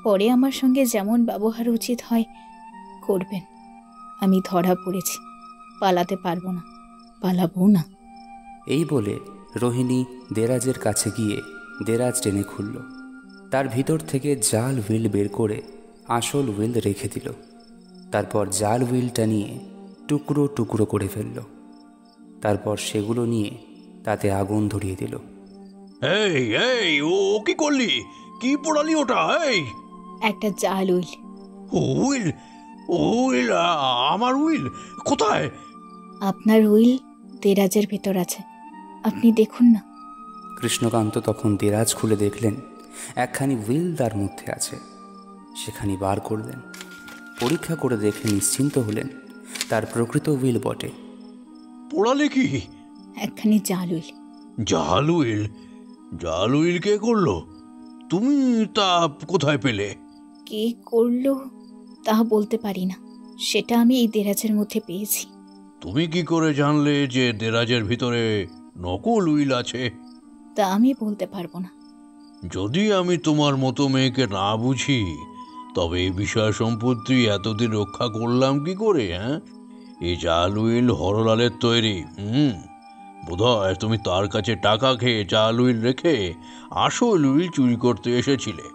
পরে আমার সঙ্গে যেমন ব্যবহার উচিত হয় করবেন। আমি ধরা পড়েছি, পালাতে পারবো না, পালাবো না। এই বলে রোহিণী দেরাজের কাছে গিয়ে দেরাজ টেনে খুলল। তার ভিতর থেকে জাল হুইল বের করে আসল হুইল রেখে দিল। তারপর জাল হুইলটা নিয়ে টুকরো টুকরো করে ফেলল। তারপর সেগুলো নিয়ে তাতে আগুন ধরিয়ে দিল। এই ও কি করলি? কি পোড়ালি ওটা? একটা জাল হুইল। হুইল? হুইল? আমার হুইল কোথায়? আপনার হুইল দেরাজের ভেতর আছে, আপনি দেখুন না। কৃষ্ণকান্ত তখন দেরাজ খুলে দেখলেন একখানি হুইল তার মধ্যে আছে। সেখানি বার করলেন। পরীক্ষা করে দেখে নিশ্চিন্ত হলেন তার প্রকৃত হুইল বটে। পোড়ালে কি? একখানি জাল হুইল। জাল হুইল? জাল হুইল কে করলো? তুমি তা কোথায় পেলে? কে করলো তা বলতে পারি না, সেটা আমি এই দেরাজের মধ্যে পেয়েছি। তুমি কি করে জানলে যে দেরাজের ভিতরে নকল হুইল আছে? তা আমি বলতে পারবো না। যদি আমি তোমার মতো মেয়েকে না বুঝি, তবে এই বিষয় সম্পত্তি এতদিন রক্ষা করলাম কি করে? এই জাল হুইল হরলালের তৈরি। বোধহয় তুমি তার কাছে টাকা খেয়ে জাল হুইল রেখে আসল হুইল চুরি করতে এসেছিলে।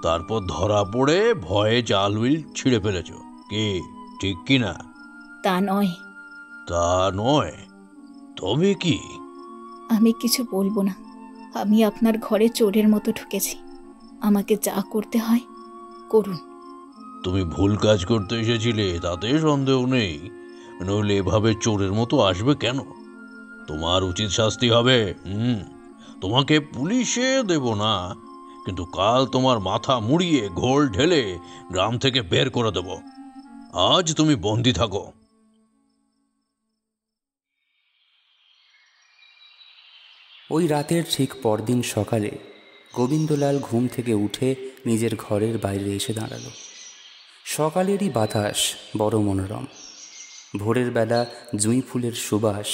তারপর ধরা পড়ে ভয়ে জাল হুইল ছিঁড়ে ফেলেছ। কি ঠিক কি না? তা নয়। তা নয় তবে কি? আমি কিছু বলবো না। আমি আপনার ঘরে চোরের মতো ঢুকেছি, আমাকে যা করতে হয় করুন। তুমি ভুল কাজ করতে এসেছিলে তাতে সন্দেহ নেই, নইলে এভাবে চোরের মতো আসবে কেন? তোমার উচিত শাস্তি হবে। তোমাকে পুলিশে দেব না, কিন্তু কাল তোমার মাথা মুড়িয়ে ঘোল ঢেলে গ্রাম থেকে বের করে দেব। আজ তুমি বন্দি থাকো। ওই রাতের ঠিক পরদিন সকালে গোবিন্দলাল ঘুম থেকে উঠে নিজের ঘরের বাইরে এসে দাঁড়ালো। সকালেরই বাতাস বড় মনোরম। ভোরের বেলা জুঁই ফুলের সুবাস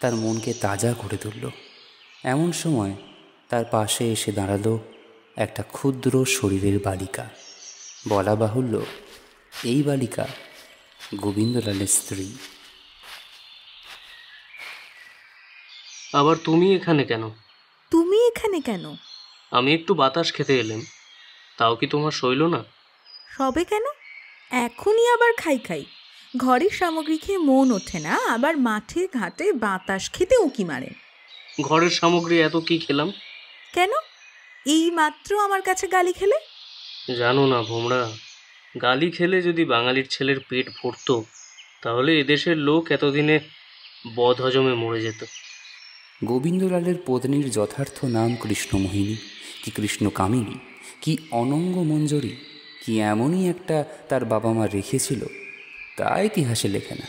তার মনকে তাজা করে তুলল। এমন সময় তার পাশে এসে দাঁড়ালো একটা ক্ষুদ্র শরীরের বালিকা। বলা বাহুল্য, এই বালিকা গোবিন্দলালের স্ত্রী। আবার তুমি এখানে কেন? তুমি এখানে কেন? আমি একটু বাতাস খেতে এলাম, তাও কি তোমার সইল না? সবে কেন, এখনই আবার খাই খাই। ঘরের সামগ্রী খেয়ে মন ওঠে না, আবার মাঠে ঘাটে বাতাস খেতে উঁকি মারেন। ঘরের সামগ্রী এত কি খেলাম? কেন, এই মাত্র আমার কাছে গালি খেলে? জানো না ভোমরা, গালি খেলে যদি বাঙালির ছেলের পেট ভরতো তাহলে এদেশের লোক এতদিনে বদ হজমে মরে যেত। গোবিন্দলালের পত্নীর যথার্থ নাম কৃষ্ণমোহিনী কি কৃষ্ণকামিনী কি অনঙ্গ মঞ্জরী কি এমনই একটা তার বাবা মা রেখেছিল তা ইতিহাসে লেখে না।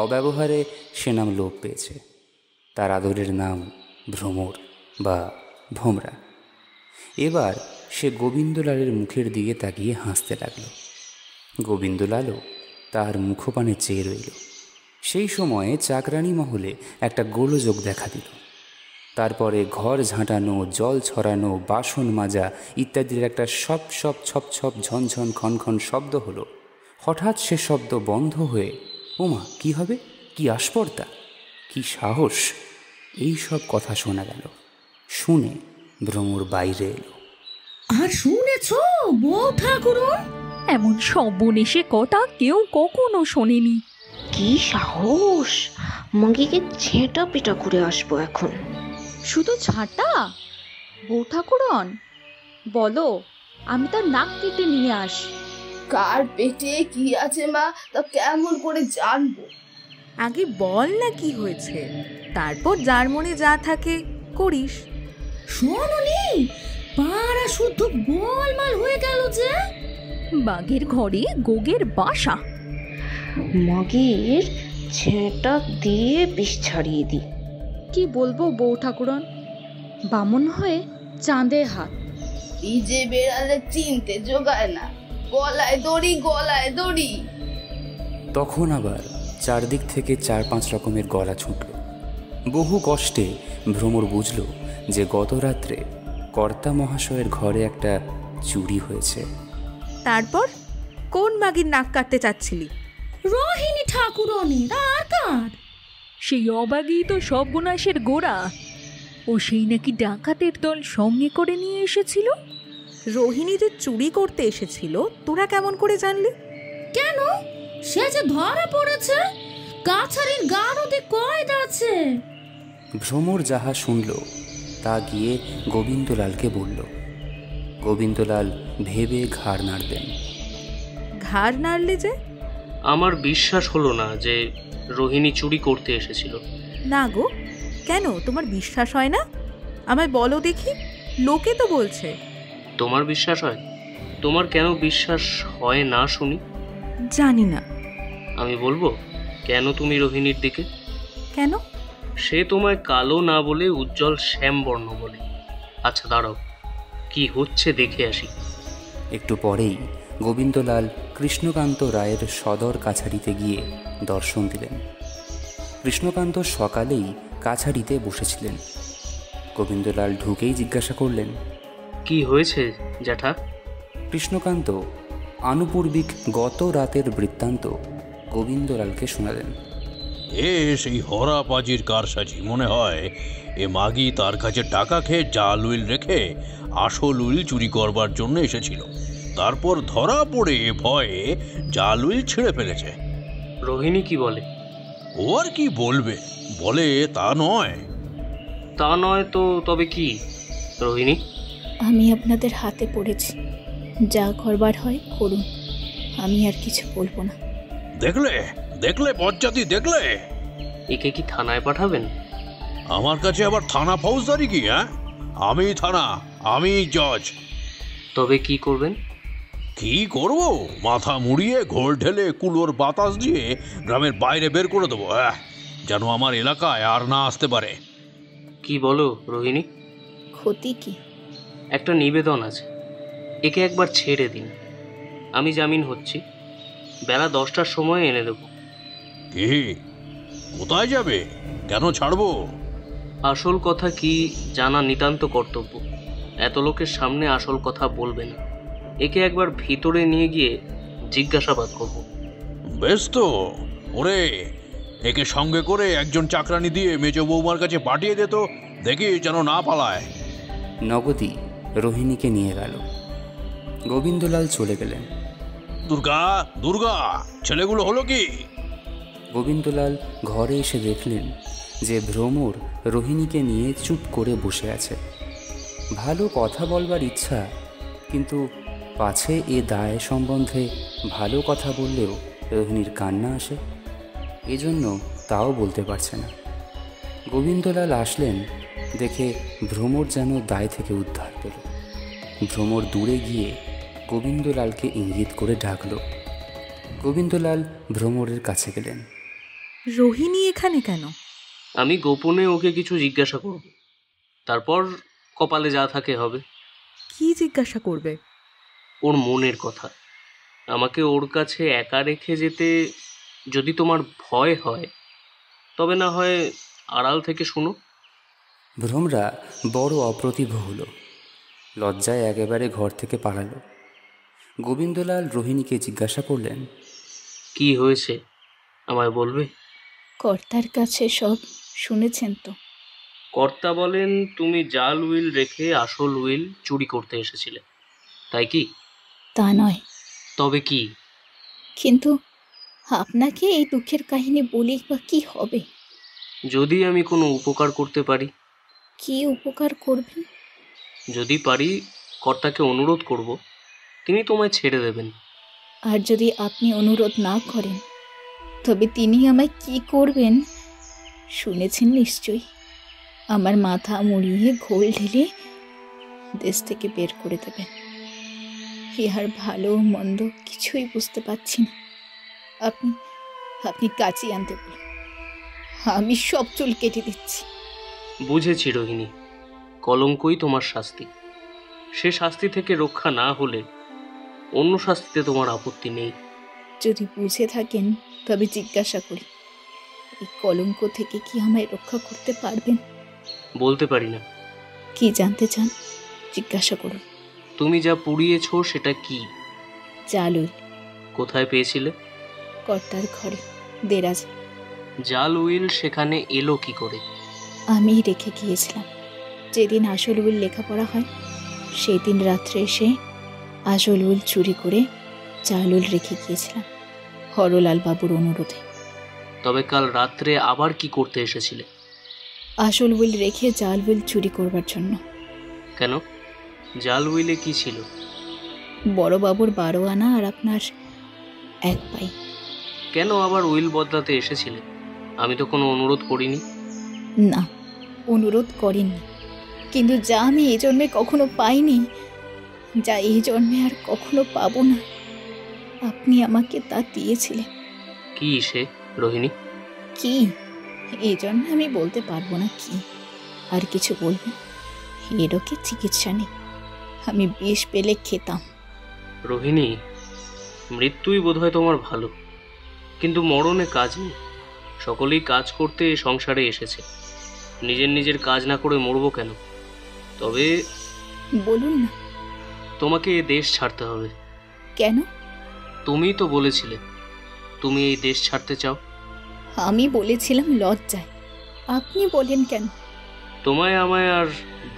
অব্যবহারে সে নাম লোপ পেয়েছে। তার আদরের নাম ভ্রমর বা ভোমরা। এবার সে গোবিন্দলালের মুখের দিকে তাকিয়ে হাসতে লাগল। গোবিন্দলালও তার মুখপানে চেয়ে রইল। সেই সময়ে চাকরানী মহলে একটা গোলযোগ দেখা দিল। তারপরে ঘর ঝাঁটানো, জল ছড়ানো, বাসন মাজা ইত্যাদির একটা সপ সপ ছপ ছপ ঝনঝন খনখন শব্দ হলো। হঠাৎ সে শব্দ বন্ধ হয়ে ওমা কি হবে, কি আস্পর্ধা, কি সাহস, এই সব কথা শোনা গেল। শুনে ভ্রমর বাইরে এলো। আর শুনেছ বউ ঠাকুরন, এমন সর্বনেশে কথা কেউ কখনো শোনেনি। কি সাহস! মাগিকে ছেঁটা পিটা করে আসবো এখন। শুধু ঝাঁটা? বউ ঠাকুরন বলো, আমি তার নাক কেটে নিয়ে আসি। কার পেটে কি আছে মা, তা কেমন করে জানবো? আগে বল না কি হয়েছে, তারপর যার মনে যা থাকে করিস। শোনি পাড়া শুদ্ধ গোলমাল হয়ে গেল যে। বাঘের ঘরে গোগের বাসা। মাগির ছেঁটা দিয়ে বিষ ছাড়িয়ে দি। কি বলবো বউ ঠাকুরন, বামন হয়ে চাঁদে হাত। যে বেড়ালে চিনতে জোগায় না, গলায় দড়ি গলায় দড়ি। তখন আবার চারদিক থেকে 4-5 রকমের গলা ছুটল। বহু কষ্টে ভ্রমর বুঝল যে গত রাত্রে কর্তা মহাশয়ের ঘরে একটা চুরি হয়েছে। তারপর কোন মাগির নাক কাটতে চাচ্ছিলি? রোহিণী ঠাকুরনের। আর কার? সেই অবাগই তো সব গুনাশের গোড়া। ও সেই নাকি ডাকাতের দল সঙ্গে করে নিয়ে এসেছিল। রোহিণী যে চুরি করতে এসেছিল তোরা কেমন করে জানলি? কেন, সে যে ধরা পড়েছে, কাছারির গারদে কয়েদ আছে। ভ্রমর যাহা শুনল তা গিয়ে গোবিন্দলালকে বলল। গোবিন্দলাল ভেবে ঘাড় নাড়লেন। ঘাড় নাড়লে যে? আমার বিশ্বাস হলো না যে রোহিণী চুরি করতে এসেছিল। না গো, কেন তোমার বিশ্বাস হয় না? আমায় বলো দেখি, লোকে তো বলছে। তোমার বিশ্বাস হয়? তোমার কেন বিশ্বাস হয় না শুনি? জানি না। আমি বলবো কেন তুমি রোহিণীর দিকে? কেন? সে তোমায় কালো না বলে উজ্জ্বল শ্যাম বর্ণ বলে। আচ্ছা দাঁড়াও, কি হচ্ছে দেখে আসি। একটু পরেই গোবিন্দলাল কৃষ্ণকান্ত রায়ের সদর কাছারিতে গিয়ে দর্শন দিলেন। কৃষ্ণকান্ত সকালেই কাছারিতে বসেছিলেন। গোবিন্দলাল ঢুকেই জিজ্ঞাসা করলেন, কি হয়েছে জ্যাঠা? কৃষ্ণকান্ত আনুপূর্বিক গত রাতের বৃত্তান্ত গোবিন্দলালকে শোনালেন। সেই হরা পাজির কারসাজি মনে হয়। এ মাগি তার কাছে টাকা খেয়ে জাল উইল রেখে আসল উইল চুরি করবার জন্য এসেছিল। তারপর ধরা পড়ে ভয়ে জাল উইল ছিঁড়ে ফেলেছে। রোহিণী কি বলে? ও আর কি বলবে, বলে তা নয়। তা নয় তো তবে কি রোহিণী? আমি আপনাদের হাতে পড়েছি, যা করবার হয় করুন, আমি আর কিছু বলবো না। দেখলে দেখলে বজ্জাতি, দেখলে? একে কি থানায় পাঠাবেন? আমার কাছে আবার থানা ফৌজদারি কি? আমি থানা, আমি জজ। তবে কি করবেন? কি করব? মাথা মুড়িয়ে ঘোল ঢেলে কুলোর বাতাস দিয়ে গ্রামের বাইরে বের করে দেবো, যেন আমার এলাকায় আর না আসতে পারে। কি বলো রোহিণী? ক্ষতি কি? একটা নিবেদন আছে, একে একবার ছেড়ে দিন। আমি জামিন হচ্ছি, বেলা 10টার সময় এনে দেব। কি? কোথায় যাবে? কেন ছাড়বো? আসল কথা কি জানা নিতান্ত কর্তব্য। এত লোকের সামনে আসল কথা বলবে না। একে একবার ভিতরে নিয়ে গিয়ে জিজ্ঞাসাবাদ করব। বেশ তো, ওরে একে সঙ্গে করে একজন চাকরানি দিয়ে মেজ বৌমার কাছে পাঠিয়ে দে তো, দেখি যেন না পালায়। নগদী রোহিণীকে নিয়ে গেল। গোবিন্দলাল চলে গেলেন। দুর্গা, দুর্গা, ছেলেগুলো হলো কি? গোবিন্দলাল ঘরে এসে দেখলেন যে ভ্রমর রোহিণীকে নিয়ে চুপ করে বসে আছে। ভালো কথা বলবার ইচ্ছা, কিন্তু পাছে এ দায় সম্বন্ধে ভালো কথা বললেও রোহিণীর কান্না আসে, এজন্য তাও বলতে পারছে না। গোবিন্দলাল আসলেন, দেখে ভ্রমর যেন দায় থেকে উদ্ধার পেল। ভ্রমর দূরে গিয়ে গোবিন্দলালকে ইঙ্গিত করে ডাকল। গোবিন্দলাল ভ্রমরের কাছে গেলেন। রোহিণী এখানে কেন? আমি গোপনে ওকে কিছু জিজ্ঞাসা করব, তারপর কপালে যা থাকে হবে। কি জিজ্ঞাসা করবে? ওর মনের কথা। আমাকে ওর কাছে একা রেখে যেতে যদি তোমার ভয় হয়, তবে না হয় আড়াল থেকে শোনো। ভ্রমরা বড় অপ্রতিভ হল, লজ্জায় একেবারে ঘর থেকে পালালো। গোবিন্দলাল রোহিণীকে জিজ্ঞাসা করলেন, কি হয়েছে আমায় বলবে? কর্তার কাছে সব শুনেছেন তো? কর্তা বলেন তুমি জাল উইল রেখে আসল উইল চুরি করতে এসেছিলে, তাই কি? তা নয়। তবে কি? কিন্তু আপনাকে এই দুঃখের কাহিনী বলি বা কি হবে? যদি আমি কোনো উপকার করতে পারি। কি উপকার করবেন? যদি পারি কর্তাকে অনুরোধ করব, তিনি তোমায় ছেড়ে দেবেন। আর যদি আপনি অনুরোধ না করেন, তবে তিনি আমায় কি করবেন শুনেছেন নিশ্চয়ই। আমার মাথা মুড়িয়ে ঘোল ঢেলে দেশ থেকে বের করে দেবেন। ইহার ভালো মন্দ কিছুই বুঝতে পারছি না। আপনি কাঁচি আনতে বলুন, আমি সব চুল কেটে দিচ্ছি। বুঝেছি রোহিণী, কলঙ্কই তোমার শাস্তি। সে শাস্তি থেকে রক্ষা না হলে অন্য শাস্তিতে তোমার আপত্তি নেই। যদি বুঝে থাকেন তবে জিজ্ঞাসা করি, এই কলঙ্ক থেকে কি আমায় রক্ষা করতে পারবেন? বলতে পারি না। কি জানতে চান জিজ্ঞাসা করুন। তুমি যা পুড়িয়েছ সেটা কি? জাল উইল। কোথায় পেয়েছিলে? কর্তার ঘরে, দেরাজে। জাল উইল সেখানে এলো কি করে? আমি রেখে গিয়েছিলাম। যেদিন আসল উইল লেখাপড়া হয়, সেই দিন রাত্রে এসে আসল উইল চুরি করে জাল উইল রেখে গিয়েছিলাম হরলাল বাবুর অনুরোধে। তবে কাল রাত্রে আবার কি করতে এসেছিলে? আসল উইল রেখে জাল উইল চুরি করবার জন্য। কেন? জাল উইলে কি ছিল? বড় বাবুর 12 আনা আর আপনার 1 পাই। কেন আবার উইল বদলাতে এসেছিলে? আমি তো কোনো অনুরোধ করিনি। না, অনুরোধ করেননি, কিন্তু যা আমি এই জন্মে কখনো পাইনি, যা এই জন্মে আর কখনো পাবো না, আপনি আমাকে তা দিয়েছিলেন। কি সে রোহিণী? কি এই জন্মে আমি বলতে পারবো না। কি আর কিছু বলবেন? এরও কি চিকিৎসা নেই? আমি বিষ পেলে খেতাম। রোহিণী, মৃত্যুই বোধহয় তোমার ভালো, কিন্তু মরণে কাজ নেই। সকলেই কাজ করতে এই সংসারে এসেছে, নিজের কাজ না করে মরবো কেন? তবে বলুন না। তোমাকে এই দেশ ছাড়তে হবে। কেন? তুমি তো বলেছিলে তুমি এই দেশ ছাড়তে চাও। আমি বলেছিলাম লজ্জায়। আপনি বলেন কেন? তোমায় আমায় আর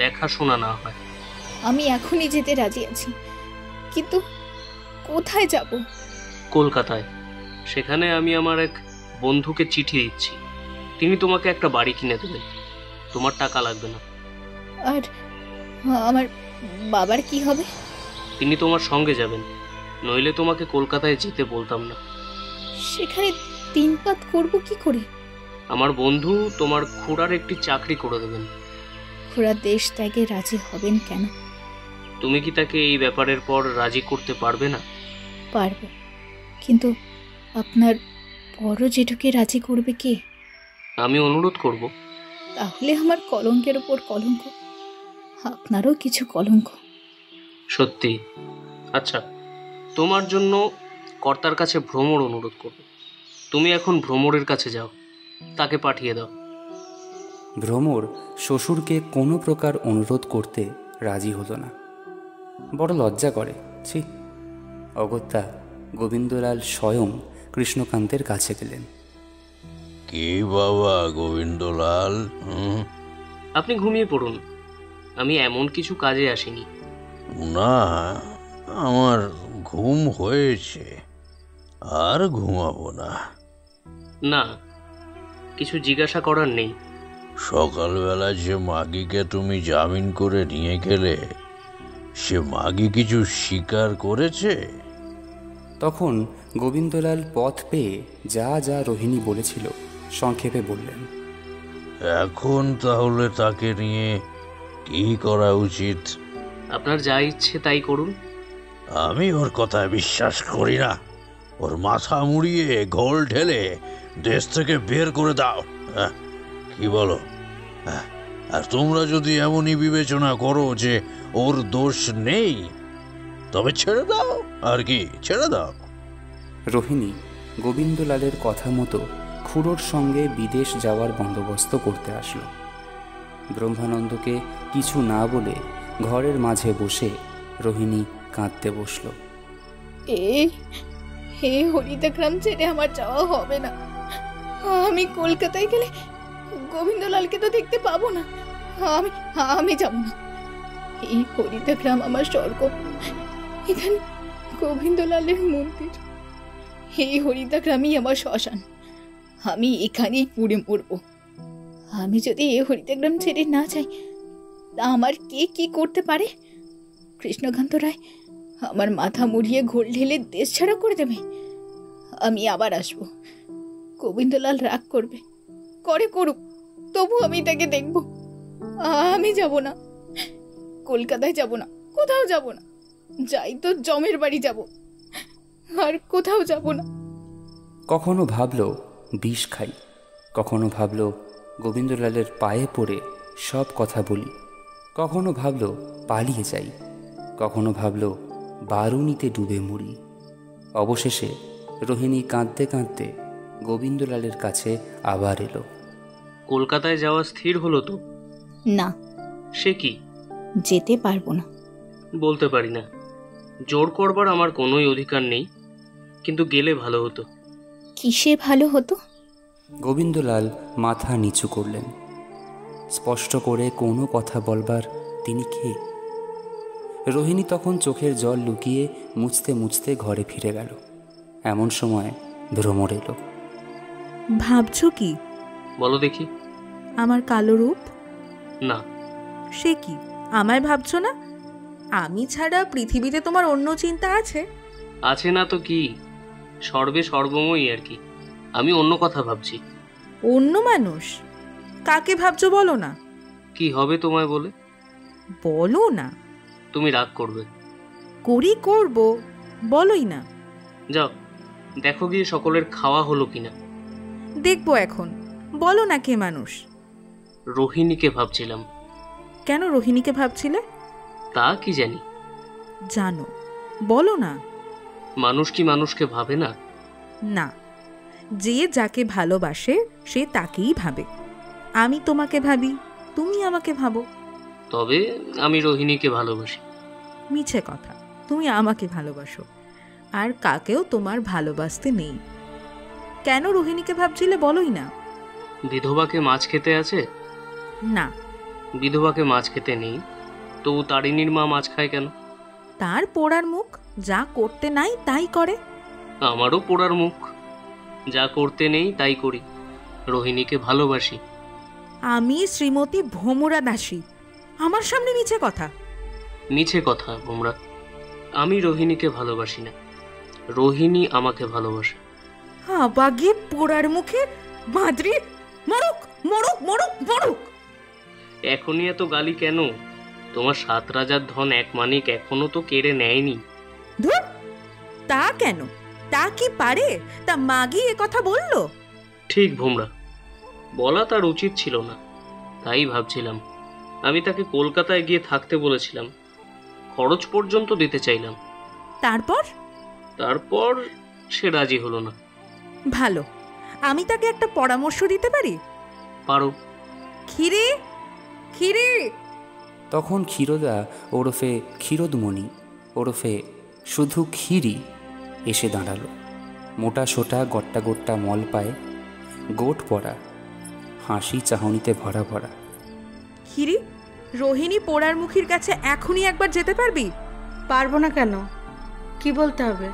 দেখাশোনা না হয়। আমি এখনই যেতে রাজি আছি, কিন্তু কোথায় যাব? কলকাতায়। সেখানে আমি আমার এক বন্ধুকে চিঠি দিচ্ছি, তিনি তোমাকে একটা বাড়ি কিনে দেবেন। তোমার টাকা লাগবে না। আর আমার বাবার কি হবে? তিনি তোমার সঙ্গে যাবেন, নইলে তোমাকে কলকাতায় যেতে বলতাম না। সেখানে দিনপাত করব কি করে? আমার বন্ধু তোমার খুড়ার একটি চাকরি করে দেবেন। খুড়া দেশ ত্যাগে রাজি হবেন কেন? তুমি কি তাকে এই ব্যাপারের পর রাজি করতে পারবে না? পারব, কিন্তু আপনার বড় জেঠুকে রাজি করবে কে? আমি অনুরোধ করব। তাহলে আমার কলঙ্কের ওপর কলঙ্ক, আপনারও কিছু কলঙ্ক। সত্যি? আচ্ছা, তোমার জন্য কর্তার কাছে ভ্রমর অনুরোধ করব। তুমি এখন ভ্রমরের কাছে যাও, তাকে পাঠিয়ে দাও। ভ্রমর শ্বশুরকে কোনো প্রকার অনুরোধ করতে রাজি হলো না, বড় লজ্জা করে। ছি! অগত্যা গোবিন্দলাল স্বয়ং কৃষ্ণকান্তের কাছে গেলেন। কে বাবা গোবিন্দলাল? আপনি ঘুমিয়ে পড়ুন, আমি এমন কিছু কাজে আসিনি। না, আমার ঘুম হয়েছে, আর ঘুমাবো না। না, কিছু জিজ্ঞাসা করার নেই। সকালবেলা যে মাগিকে তুমি জামিন করে নিয়ে গেলে, সে মাগি কিছু স্বীকার করেছে? তখন গোবিন্দলাল পথ পেয়ে যা যা রোহিণী বলেছিল সংক্ষেপে বললেন। এখন তাহলে তাকে নিয়ে কি করা উচিত? আপনার যা ইচ্ছে তাই করুন। আমি ওর কথায় বিশ্বাস করি না। ওর মাথা মুড়িয়ে ঘোল ঢেলে দেশ থেকে বের করে দাও। কি বলো? আর তোমরা যদি এমনই বিবেচনা করো যে ওর দোষ নেই, তবে ছেড়ে দাও। আর কি, ছেড়ে দাও। রোহিণী গোবিন্দলালের কথা মতো খুড়োর সঙ্গে বিদেশ যাওয়ার বন্দোবস্ত করতে আসলো। ব্রহ্মানন্দকে কিছু না বলে ঘরের মাঝে বসে রোহিণী কাঁদতে বসল। হে হরিদাগ্রাম ছেড়ে আমার যাওয়া হবে না। আমি কলকাতায় গেলে গোবিন্দলালকে তো দেখতে পাবো না। আমি যাব না। এই হরিদাগ্রাম আমার স্বর্গ। এখানে গোবিন্দলালের মন্দির। এই হরিদাগ্রামই আমার শ্মশান। আমি এখানেই পুড়ে মরব। আমি যদি এই হরিদাগ্রাম ছেড়ে না যাই, তা আমার কে কি করতে পারে? কৃষ্ণকান্ত রায় আমার মাথা মুড়িয়ে ঘোল ঢেলে দেশ ছাড়া করে দেবে। আমি আবার আসব। গোবিন্দলাল রাগ করবে, করুক, তবু আমি তাকে দেখব। আমি যাব না, কলকাতায় যাব না, কোথাও যাব না। যাই তো জমের বাড়ি যাব, আর কোথাও যাব না। কখনো ভাবলো বিষ খাই, কখনো ভাবলো গোবিন্দলালের পায়ে পড়ে সব কথা বলি, কখনো ভাবলো পালিয়ে যাই, কখনো ভাবলো বারুণীতে ডুবে মরি। অবশেষে রোহিণী কাঁদতে কাঁদতে গোবিন্দলালের কাছে আবার এলো। কলকাতায় যাওয়া স্থির হলো তো? না। সে কি? যেতে পারবো না। বলতে পারি না। জোর করবার আমার কোনোই অধিকার নেই, কিন্তু গেলে ভালো হতো। কিসে ভালো হতো? গোবিন্দলাল মাথা নিচু করলেন। স্পষ্ট করে কোনো কথা বলবার তিনি কে? রোহিণী তখন চোখের জল লুকিয়ে মুছতে মুছতে ঘরে ফিরে গেল। এমন সময় ভ্রমর এলো। ভাবছো কি? বলো দেখি। আমার কালো রূপ? না। সে কি, আমায় ভাবছো না? আমি ছাড়া পৃথিবীতে তোমার অন্য চিন্তা আছে? আছে না তো কি, সর্বে সর্বময়ী আর কি। আমি অন্য কথা ভাবছি। অন্য মানুষ? কাকে ভাবছো বলো না। কি হবে তোমায় বলে? বলো না। তুমি রাগ করবে। করব, বলোই না। যাও দেখো গিয়ে সকলের খাওয়া হলো কিনা। দেখবো এখন, বলো না কে মানুষ। রোহিণীকে ভাবছিলাম। কেন রোহিণীকে ভাবছিলে? তা কি জানি। জানো, বলো না। মানুষ কি মানুষকে ভাবে না? না, যে যাকে ভালোবাসে সে তাকেই ভাবে। আমি তোমাকে ভাবি, তুমি আমাকে ভাবো। তবে আমি রোহিণীকে ভালোবাসি। মিছে কথা, তুমি আমাকে ভালোবাসো, আর কাকেও তোমার ভালোবাসতে নেই। কেন রোহিণীকে ভাবছিলে বলোই না। বিধবাকে মাছ খেতে আছে? না। বিধবাকে মাছ খেতে নেই, তো তারিণীর মা মাছ খায় কেন? তার পোড়ার মুখ, যা করতে নাই তাই করে। আমারও পোড়ার মুখ, যা করতে নেই তাই করি। রোহিণীকে ভালোবাসি। আমি শ্রীমতী ভোমরা দাসী, আমার সামনে মিছে কথা। মিছে কথা ভোমরা। আমি রোহিণীকে ভালোবাসি না, রোহিণী আমাকে ভালোবাসে। বাগে পোড়ার মুখে মাদ্রি, মরুক মরুক মরুক মরুক। এখনই এত গালি কেন? তোমার 7 রাজার ধন 1 মানিক এখনো তো কেড়ে নেয়নি। ধুর, তা কেন? তা কি পারে? তা মাগি এ কথা বললো? ঠিক ভোমরা, বলা তার উচিত ছিল না। তাই ভাবছিলাম, আমি তাকে কলকাতায় গিয়ে থাকতে বলেছিলাম, খরচ পর্যন্ত দিতে চাইলাম। তারপর সে রাজি হলো না। ভালো, আমি তাকে একটা পরামর্শ দিতে পারি। পারো। ক্ষীরে ক্ষীরে। তখন ক্ষীরদা ওরফে ক্ষীরোদমণি ওরফে শুধু ক্ষীরি এসে দাঁড়ালো। মোটা সোটা গট্টা গোট্টা মল পায়ে, গোট পরা, হাসি চাহনিতে ভরা ভরা। ক্ষীরি, রোহিণী পোড়ার মুখীর কাছে এখনই একবার যেতে পারবি? পারবো না কেন? কি বলতে হবে?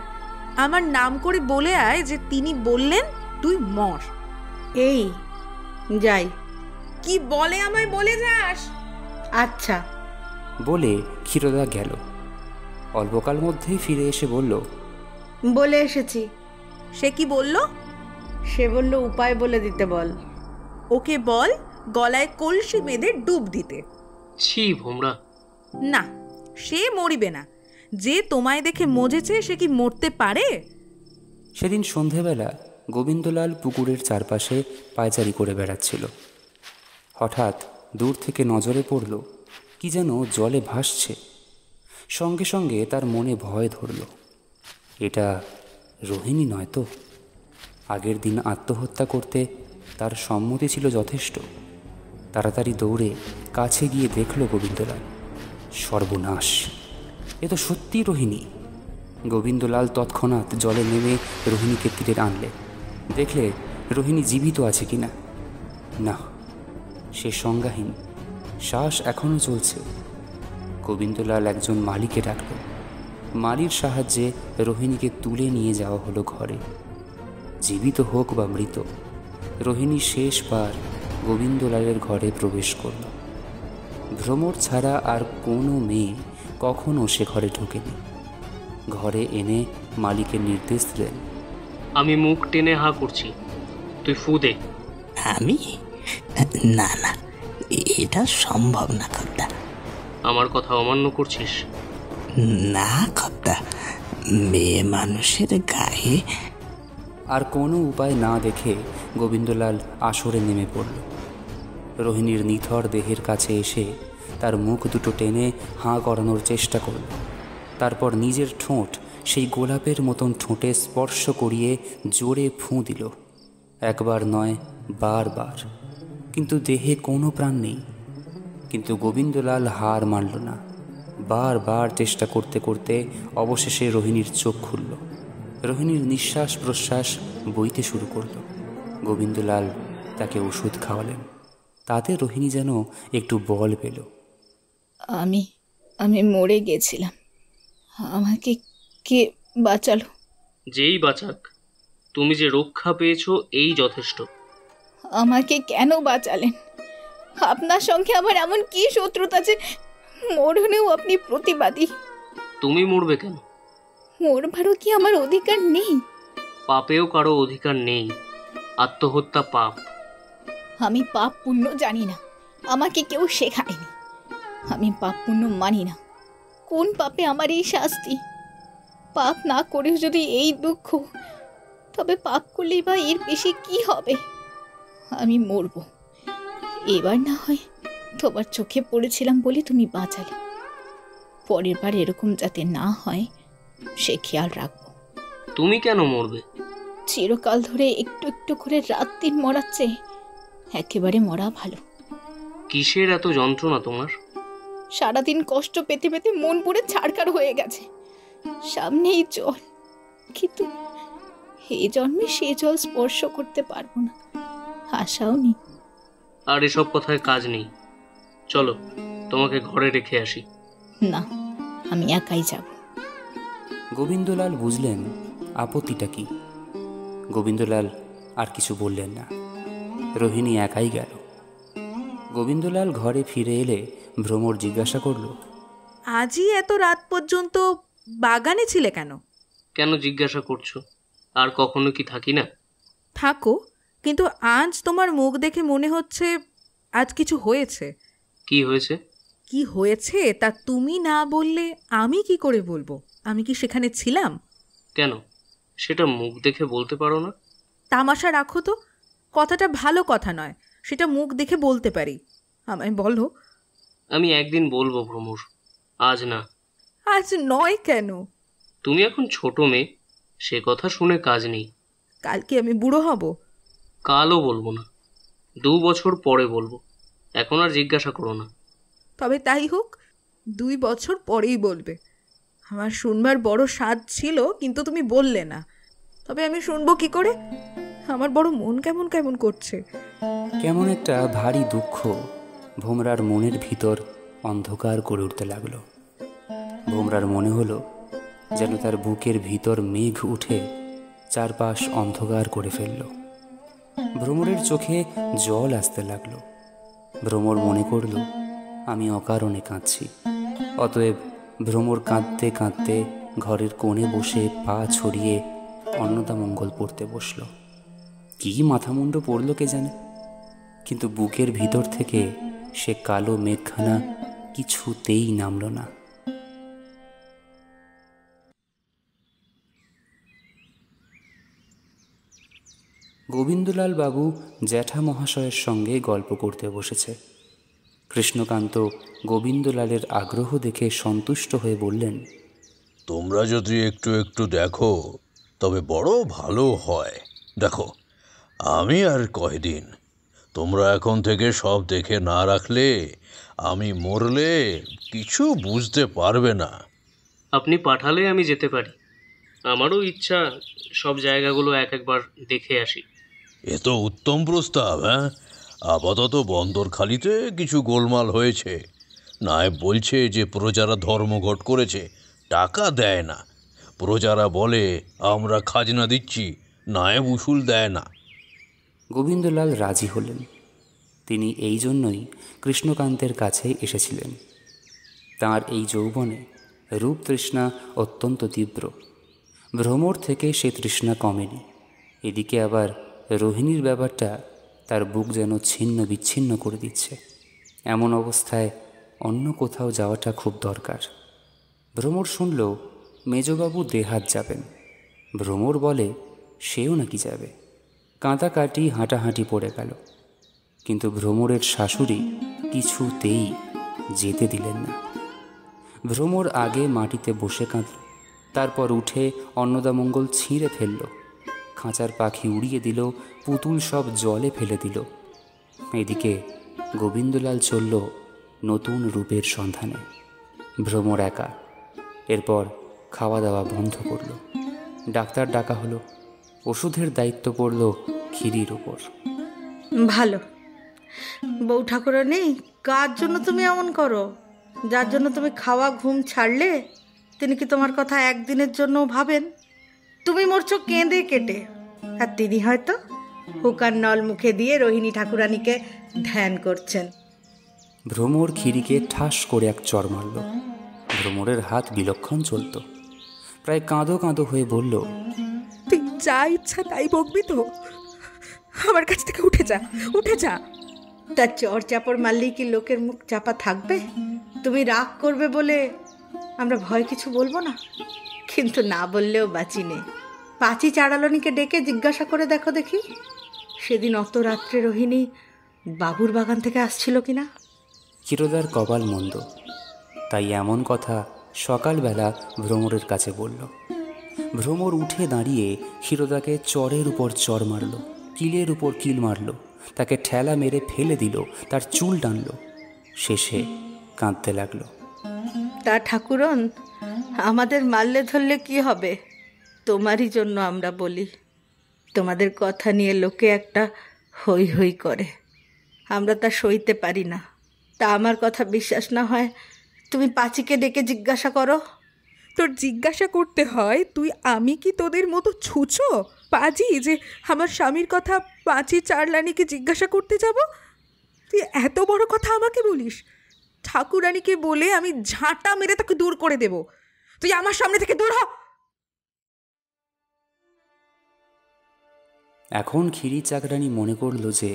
আমার নাম করে বলে আয় যে তিনি বললেন তুই মর। এই যাই। কি বলে আমায় বলে যাস। আচ্ছা। বলে ক্ষীরোদা গেল। অল্পকাল মধ্যেই ফিরে এসে বলল, বলে এসেছি। সে কি বলল? সে বলল উপায় বলে দিতে বল। ওকে বল গলায় কলসি বেঁধে ডুব দিতে। ছি ভোমরা। না, সে মরিবে না। যে তোমায় দেখে মজেছে সে কি মরতে পারে? সেদিন সন্ধেবেলা গোবিন্দলাল পুকুরের চারপাশে পায়চারি করে বেড়াচ্ছিল। হঠাৎ দূর থেকে নজরে পড়ল কি যেন জলে ভাসছে। সঙ্গে সঙ্গে তার মনে ভয় ধরল, এটা রোহিণী নয় তো? আগের দিন আত্মহত্যা করতে তার সম্মতি ছিল যথেষ্ট। তাড়াতাড়ি দৌড়ে কাছে গিয়ে দেখল গোবিন্দলাল। সর্বনাশ, এ তো সত্যি রোহিণী। গোবিন্দলাল তৎক্ষণাৎ জলে নেমে রোহিণীকে তীরে আনলে। দেখলে রোহিণী জীবিত আছে কিনা। না, সে সংজ্ঞাহীন, শ্বাস এখনও চলছে। গোবিন্দলাল একজন মালিকে ডাকল। মালির সাহায্যে রোহিণীকে তুলে নিয়ে যাওয়া হলো ঘরে। জীবিত হোক বা মৃত, রোহিণী শেষবার গোবিন্দলালের ঘরে প্রবেশ করল। ভ্রমর ছাড়া আর কোনো মেয়ে কখনো সে ঘরে ঢোকেনি। ঘরে এনে মালিকের নির্দেশ দিলেন, আমি মুখ টেনে হা করছি, তুই ফু দে। আমি? না না, এটা সম্ভব না কর্তা। আমার কথা অমান্য করছিস? না কর্তা, মেয়ে মানুষের গায়ে। আর কোনো উপায় না দেখে গোবিন্দলাল আসরে নেমে পড়ল। রোহিণীর নিথর দেহের কাছে এসে তার মুখ দুটো টেনে হাঁ করানোর চেষ্টা করল। তারপর নিজের ঠোঁট সেই গোলাপের মতন ঠোঁটে স্পর্শ করিয়ে জোরে ফুঁ দিল। একবার নয়, বারবার। কিন্তু দেহে কোনো প্রাণ নেই। কিন্তু গোবিন্দলাল হার মানল না। বারবার চেষ্টা করতে করতে অবশেষে রোহিণীর চোখ খুলল। রোহিণীর নিঃশ্বাস প্রশ্বাস বইতে শুরু করল। গোবিন্দলাল তাকে ওষুধ খাওয়ালেন। তাতে রোহিণী যেন একটু বল পেল। আমি মরে গেছিলাম, আমাকে কে বাঁচালো? যেই বাঁচাক, তুমি যে রক্ষা পেয়েছো এই যথেষ্ট। আমাকে কেন বাঁচালেন? আপনার সঙ্গে আমার এমন কি শত্রুতা যে মরণেও আপনি প্রতিবাদী? তুমি মরবে কেন? মরবারও কি আমার অধিকার নেই? পাপেও কারো অধিকার নেই। আত্মহত্যা পাপ। আমি পাপ পুণ্য জানি না, আমাকে কেউ শেখায়নি। আমি পাপ পুণ্য মানি না। কোন পাপে আমার এই শাস্তি? পাপ না করেও যদি এই দুঃখ, তবে পাপ করলেই বা এর বেশি কি হবে? আমি মরব। এবার না হয় তোমার চোখে পড়েছিলাম বলে তুমি বাঁচালে। পরের বার এরকম যাতে না হয় সে খেয়াল রাখবো। তুমি কেন মরবে? চিরকাল ধরে একটু একটু করে রাত দিন মরাচ্ছে, একেবারে মরা ভালো। কিসের এত যন্ত্রণা তোমার? সারাদিন কষ্ট পেতে পেতে মন পুরে ছাড়কার হয়ে গেছে। সামনেই জল, কিন্তু এই জন্মে সে জল স্পর্শ করতে পারবো না, আশাও নেই। আর এসব কথায় কাজ নেই, চলো তোমাকে ঘরে রেখে আসি। না, আমি একাই যাব। গোবিন্দলাল বুঝলেন আপত্তিটা কি। গোবিন্দলাল আর কিছু বললেন না। রোহিণী একাই গেল। গোবিন্দলাল ঘরে ফিরে এলে ভ্রমর জিজ্ঞাসা করল, আজই এত রাত পর্যন্ত বাগানে ছিলে কেন? কেন জিজ্ঞাসা করছো? আর কখনো কি থাকি না? থাকো, কিন্তু আজ তোমার মুখ দেখে মনে হচ্ছে আজ কিছু হয়েছে। কি হয়েছে? কি হয়েছে তা তুমি না বললে আমি কি করে বলবো? আমি কি সেখানে ছিলাম? কেন, সেটা মুখ দেখে বলতে পারো না? তামাশা রাখো তো, কথাটা ভালো কথা নয়, সেটা মুখ দেখে বলতে পারি। আমায় বলো। আমি একদিন বলবো ভ্রমর, আজ না। আজ নয় কেন? তুমি এখন ছোট মেয়ে, সে কথা শুনে কাজ নেই। কাল কি আমি বুড়ো হব? কালও বলবো না, 2 বছর পরে বলবো। এখন আর জিজ্ঞাসা করো না। তবে তাই হোক, 2 বছর পরেই বলবে। আমার শুনবার বড় স্বাদ ছিল, কিন্তু তুমি বললে না। তবে আমি শুনবো কি করে? আমার বড় মন কেমন কেমন করছে। কেমন একটা ভারী দুঃখ ভোমরার মনের ভিতর অন্ধকার করে উঠতে লাগলো। ভোমরার মনে হলো যেন তার বুকের ভিতর মেঘ উঠে চারপাশ অন্ধকার করে ফেলল। ভ্রমরের চোখে জল আসতে লাগলো। ভ্রমর মনে করল আমি অকারণে কাঁদছি। অতএব ভ্রমর কাঁদতে কাঁদতে ঘরের কোণে বসে পা ছড়িয়ে অন্নদামঙ্গল পড়তে বসল। কি মাথামুন্ড পড়ল কে জানে, কিন্তু বুকের ভিতর থেকে সে কালো মেঘখানা কিছুতেই নামল না। গোবিন্দলাল বাবু জ্যাঠা মহাশয়ের সঙ্গে গল্প করতে বসেছে। কৃষ্ণকান্ত গোবিন্দলালের আগ্রহ দেখে সন্তুষ্ট হয়ে বললেন, তোমরা যদি একটু একটু দেখো তবে বড় ভালো হয়। দেখো, আমি আর কয়দিন, তোমরা এখন থেকে সব দেখে না রাখলে আমি মরলে কিছু বুঝতে পারবে না। আপনি পাঠালে আমি যেতে পারি। আমারও ইচ্ছা সব জায়গাগুলো একবার দেখে আসি। এ তো উত্তম প্রস্তাব। হ্যাঁ, আপাতত বন্দরখালিতে কিছু গোলমাল হয়েছে। নায়েব বলছে যে প্রজারা ধর্মঘট করেছে, টাকা দেয় না। প্রজারা বলে আমরা খাজনা দিচ্ছি, নায়েব উসুল দেয় না। গোবিন্দলাল রাজি হলেন। তিনি এই জন্যই কৃষ্ণকান্তের কাছে এসেছিলেন। তাঁর এই যৌবনে রূপ তৃষ্ণা অত্যন্ত তীব্র। ভ্রমর থেকে সে তৃষ্ণা কমেনি। এদিকে আবার রোহিণীর ব্যাপারটা তার বুক যেন ছিন্ন বিচ্ছিন্ন করে দিচ্ছে। এমন অবস্থায় অন্য কোথাও যাওয়াটা খুব দরকার। ভ্রমর শুনল মেজবাবু দেহাত যাবেন। ভ্রমর বলে সেও নাকি যাবে। কাঁদাকাটি হাঁটাহাঁটি পড়ে গেল, কিন্তু ভ্রমরের শাশুড়ি কিছুতেই যেতে দিলেন না। ভ্রমর আগে মাটিতে বসে কাঁদল, তারপর উঠে অন্নদামঙ্গল ছিঁড়ে ফেলল, খাঁচার পাখি উড়িয়ে দিল, পুতুল সব জলে ফেলে দিল। এদিকে গোবিন্দলাল চলল নতুন রূপের সন্ধানে। ভ্রমর একা। এরপর খাওয়া দাওয়া বন্ধ করল। ডাক্তার ডাকা হলো। ওষুধের দায়িত্ব পড়ল ক্ষীরির ওপর। ভালো বউ ঠাকুরানী, কার জন্য তুমি এমন করো? যার জন্য তুমি খাওয়া ঘুম ছাড়লে তিনি কি তোমার কথা একদিনের জন্য ভাবেন? তুমি মরছো কেঁদে কেটে, আর তিনি হয়তো হুকার নল মুখে দিয়ে রোহিণী ঠাকুরানীকে ধ্যান করছেন। ভ্রমর ক্ষীরিকে ঠাস করে এক চড় মারল। ভ্রমরের হাত বিলক্ষণ চলত। প্রায় কাঁদো কাঁদো হয়ে বলল, তুই যা ইচ্ছা তাই বকবি তো? আমার কাছ থেকে উঠে যা, উঠে যা। তার চড় চাপড় মারলেই কি লোকের মুখ চাপা থাকবে? তুমি রাগ করবে বলে আমরা ভয় কিছু বলবো না, কিন্তু না বললেও বাঁচি নেই। পাঁচি চাড়ালনিকে ডেকে জিজ্ঞাসা করে দেখো দেখি, সেদিন অত রাত্রে রোহিণী বাবুর বাগান থেকে আসছিল কিনা। ক্ষীরোদার কপাল মন্দ, তাই এমন কথা সকালবেলা ভ্রমরের কাছে বলল। ভ্রমর উঠে দাঁড়িয়ে ক্ষীরোদাকে চরের উপর চর মারল, কিলের উপর কিল মারল, তাকে ঠেলা মেরে ফেলে দিল, তার চুল টানল। শেষে কাঁদতে লাগলো। তা ঠাকুরন, আমাদের মারলে ধরলে কি হবে? তোমারই জন্য আমরা বলি। তোমাদের কথা নিয়ে লোকে একটা হই হই করে, আমরা তা সইতে পারি না। তা আমার কথা বিশ্বাস না হয় তুমি পাঁচিকে ডেকে জিজ্ঞাসা করো। তোর জিজ্ঞাসা করতে হয়? তুই আমি কি তোদের মতো ছুঁচো পাজি যে আমার স্বামীর কথা পাঁচি চারলানিকে জিজ্ঞাসা করতে যাব? তুই এত বড় কথা আমাকে বলিস? ঠাকুরানীকে বলে আমি ঝাঁটা মেরে তাকে দূর করে দেব। তুই আমার সামনে থেকে দূর হ। এখন ক্ষীরি চাকরানি মনে করল যে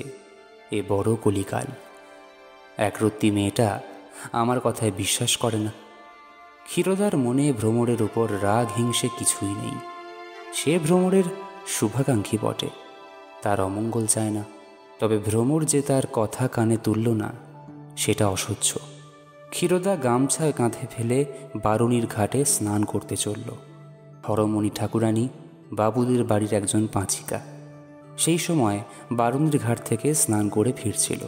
এ বড় কলিকাল। একরত্তি মেয়েটা আমার কথায় বিশ্বাস করে না। ক্ষীরোদার মনে ভ্রমরের উপর রাগ হিংসে কিছুই নেই। সে ভ্রমরের শুভাকাঙ্ক্ষী বটে, তার অমঙ্গল চায় না। তবে ভ্রমর যে তার কথা কানে তুলল না, সেটা অসহ্য। ক্ষীরোদা গামছায় কাঁধে ফেলে বারুণীর ঘাটে স্নান করতে চলল। হরমণি ঠাকুরানী বাবুদের বাড়ির একজন পাঁচিকা। সেই সময় বারুণীর ঘাট থেকে স্নান করে ফিরছিল।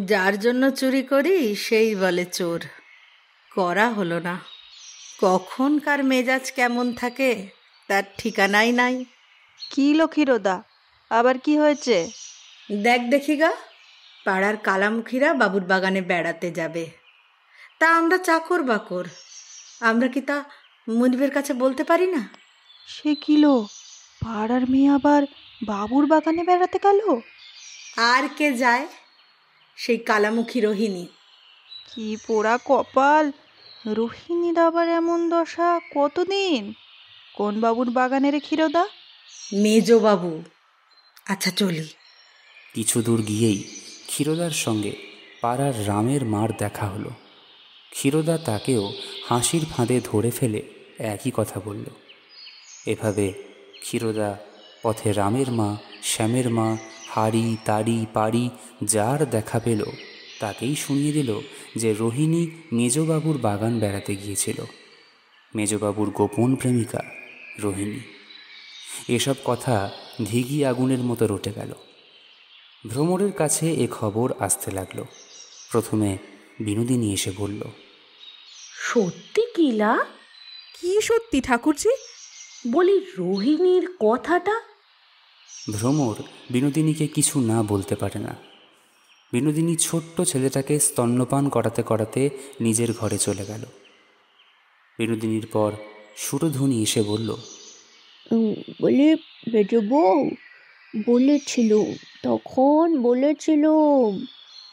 যার জন্য চুরি করি সেই বলে চোর। করা হলো না। কখন কার মেজাজ কেমন থাকে তার ঠিকানাই নাই। কি লক্ষীরোদা, আবার কি হয়েছে? দেখ দেখি গা, পাড়ার কালামুখীরা বাবুর বাগানে বেড়াতে যাবে, তা আমরা চাকর বাকর, আমরা কি তা মুনিবের কাছে বলতে পারি না? সে কিলো, পাড়ার মেয়ে আবার বাবুর বাগানে বেড়াতে গেল? আর কে যায়? সেই কালামুখী রোহিণী। কি পোড়া কপাল! রোহিণীর আবার এমন দশা কতদিন? কোন বাবুর বাগানে রে ক্ষীরোদা? মেজো বাবু। আচ্ছা চলি। কিছু দূর গিয়েই ক্ষীরোদার সঙ্গে পাড়ার রামের মার দেখা হলো। ক্ষীরোদা তাকেও হাসির ফাঁদে ধরে ফেলে একই কথা বলল। এভাবে ক্ষীরোদা পথে রামের মা, শ্যামের মা, হাড়ি তাড়ি পাড়ি যার দেখা পেল তাকেই শুনিয়ে দিল যে রোহিণী মেজবাবুর বাগান বেড়াতে গিয়েছিল। মেজবাবুর গোপন প্রেমিকা রোহিণী। এসব কথা ধিঘি আগুনের মতো রটে গেল। ভ্রমরের কাছে এ খবর আসতে লাগলো। প্রথমে বিনোদিনী এসে বলল, সত্যি কিলা? কি সত্যি ঠাকুরজি? বলি রোহিণীর কথাটা। ভ্রমর বিনোদিনীকে কিছু না বলতে পারে না। বিনোদিনী ছোট্ট ছেলেটাকে স্তন্যপান করাতে করাতে নিজের ঘরে চলে গেল। বিনোদিনীর পর সুরধ্বনি এসে বলল, বলে মেজ বউ বলেছিল, তখন বলেছিল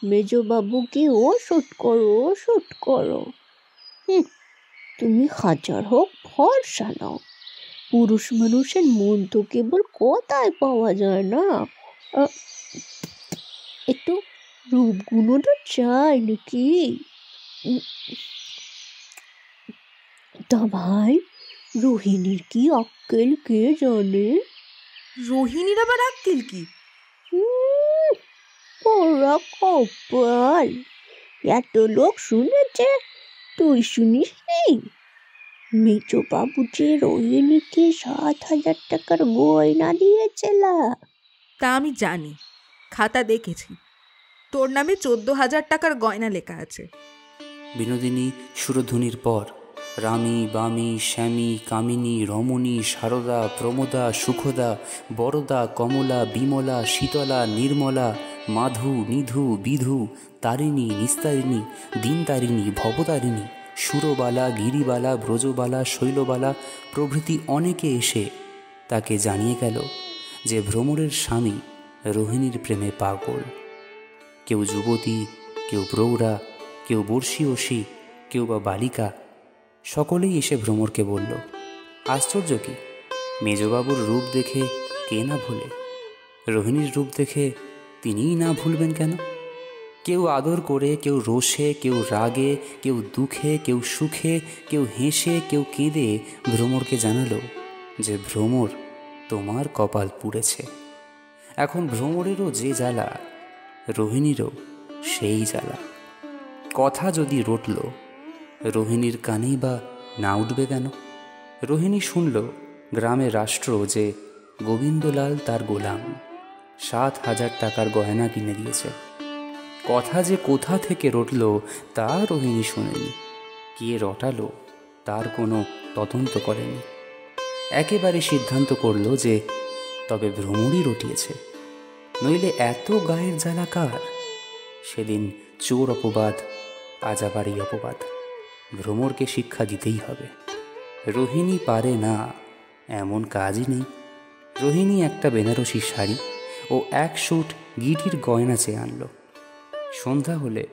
মেজবাবুকে ওষুধ করো ওষুধ করো। তুমি হাজার হোক ভরসা নাও, পুরুষ মানুষের মন তো কেবল কথায় পাওয়া যায় না, একটু রূপগুণটা চাই নাকি? তা ভাই, রোহিণীর কি আক্কেল কে জানে? রোহিণীর আবার আক্কেল কি? ওরা কপাল, এত লোক শুনেছে, তুই শুনিস নি? মেজবাবু যে রোহিণীকে 7,000 টাকার গয়না দিয়েছিল। তা আমি জানি, খাতা দেখেছি, তোর নামে 14,000 টাকার গয়না লেখা আছে। বিনোদিনী সুরধ্বনির পর রামী, বামী, শ্যামী, কামিনী, রমণী, সারদা, প্রমোদা, সুখদা, বরদা, কমলা, বিমলা, শীতলা, নির্মলা, মাধু, নিধু, বিধু, তারিণী, নিস্তারিণী, দিনতারিণী, ভবতারিণী, সুরবালা, গিরিবালা, ব্রজবালা, শৈলবালা প্রভৃতি অনেকে এসে তাকে জানিয়ে গেল যে ভ্রমরের স্বামী রোহিণীর প্রেমে পাগল। কেউ যুবতী, কেউ প্রৌঢ়া, কেউ বর্ষীয়সী, কেউ বা বালিকা, সকলেই এসে ভ্রমরকে বলল। আশ্চর্য কি, মেজবাবুর রূপ দেখে কে না ভুলে? রোহিণীর রূপ দেখে তিনিই না ভুলবেন কেন? কেউ আদর করে, কেউ রোষে, কেউ রাগে, কেউ দুঃখে, কেউ সুখে, কেউ হেসে, কেউ কেঁদে ভ্রমরকে জানালো যে ভ্রমর, তোমার কপাল পুড়েছে। এখন ভ্রমরেরও যে জ্বালা, রোহিণীরও সেই জ্বালা। কথা যদি রটল, রোহিণীর কানেই বা না উঠবে কেন? রোহিণী শুনল গ্রামের রাষ্ট্র যে গোবিন্দলাল তার গোলাম 7,000 টাকার গয়না কিনে দিয়েছে। কথা যে কোথা থেকে রটল তা রোহিণী শোনেনি। কে রটালো তার কোনো তদন্ত করেনি। একেবারে সিদ্ধান্ত করল যে তবে ভ্রমরই রটিয়েছে, নইলে এত গায়ের জ্বালা কার? সেদিন চোর অপবাদ, আজ আবার এই অপবাদ। ভ্রমরকে শিক্ষা দিতেই হবে। রোহিণী পারে না এমন কাজই নেই। রোহিণী একটা বেনারসি শাড়ি ও 1 সুট গিটির গয়না চেয়ে আনল। সন্ধ্যা হলে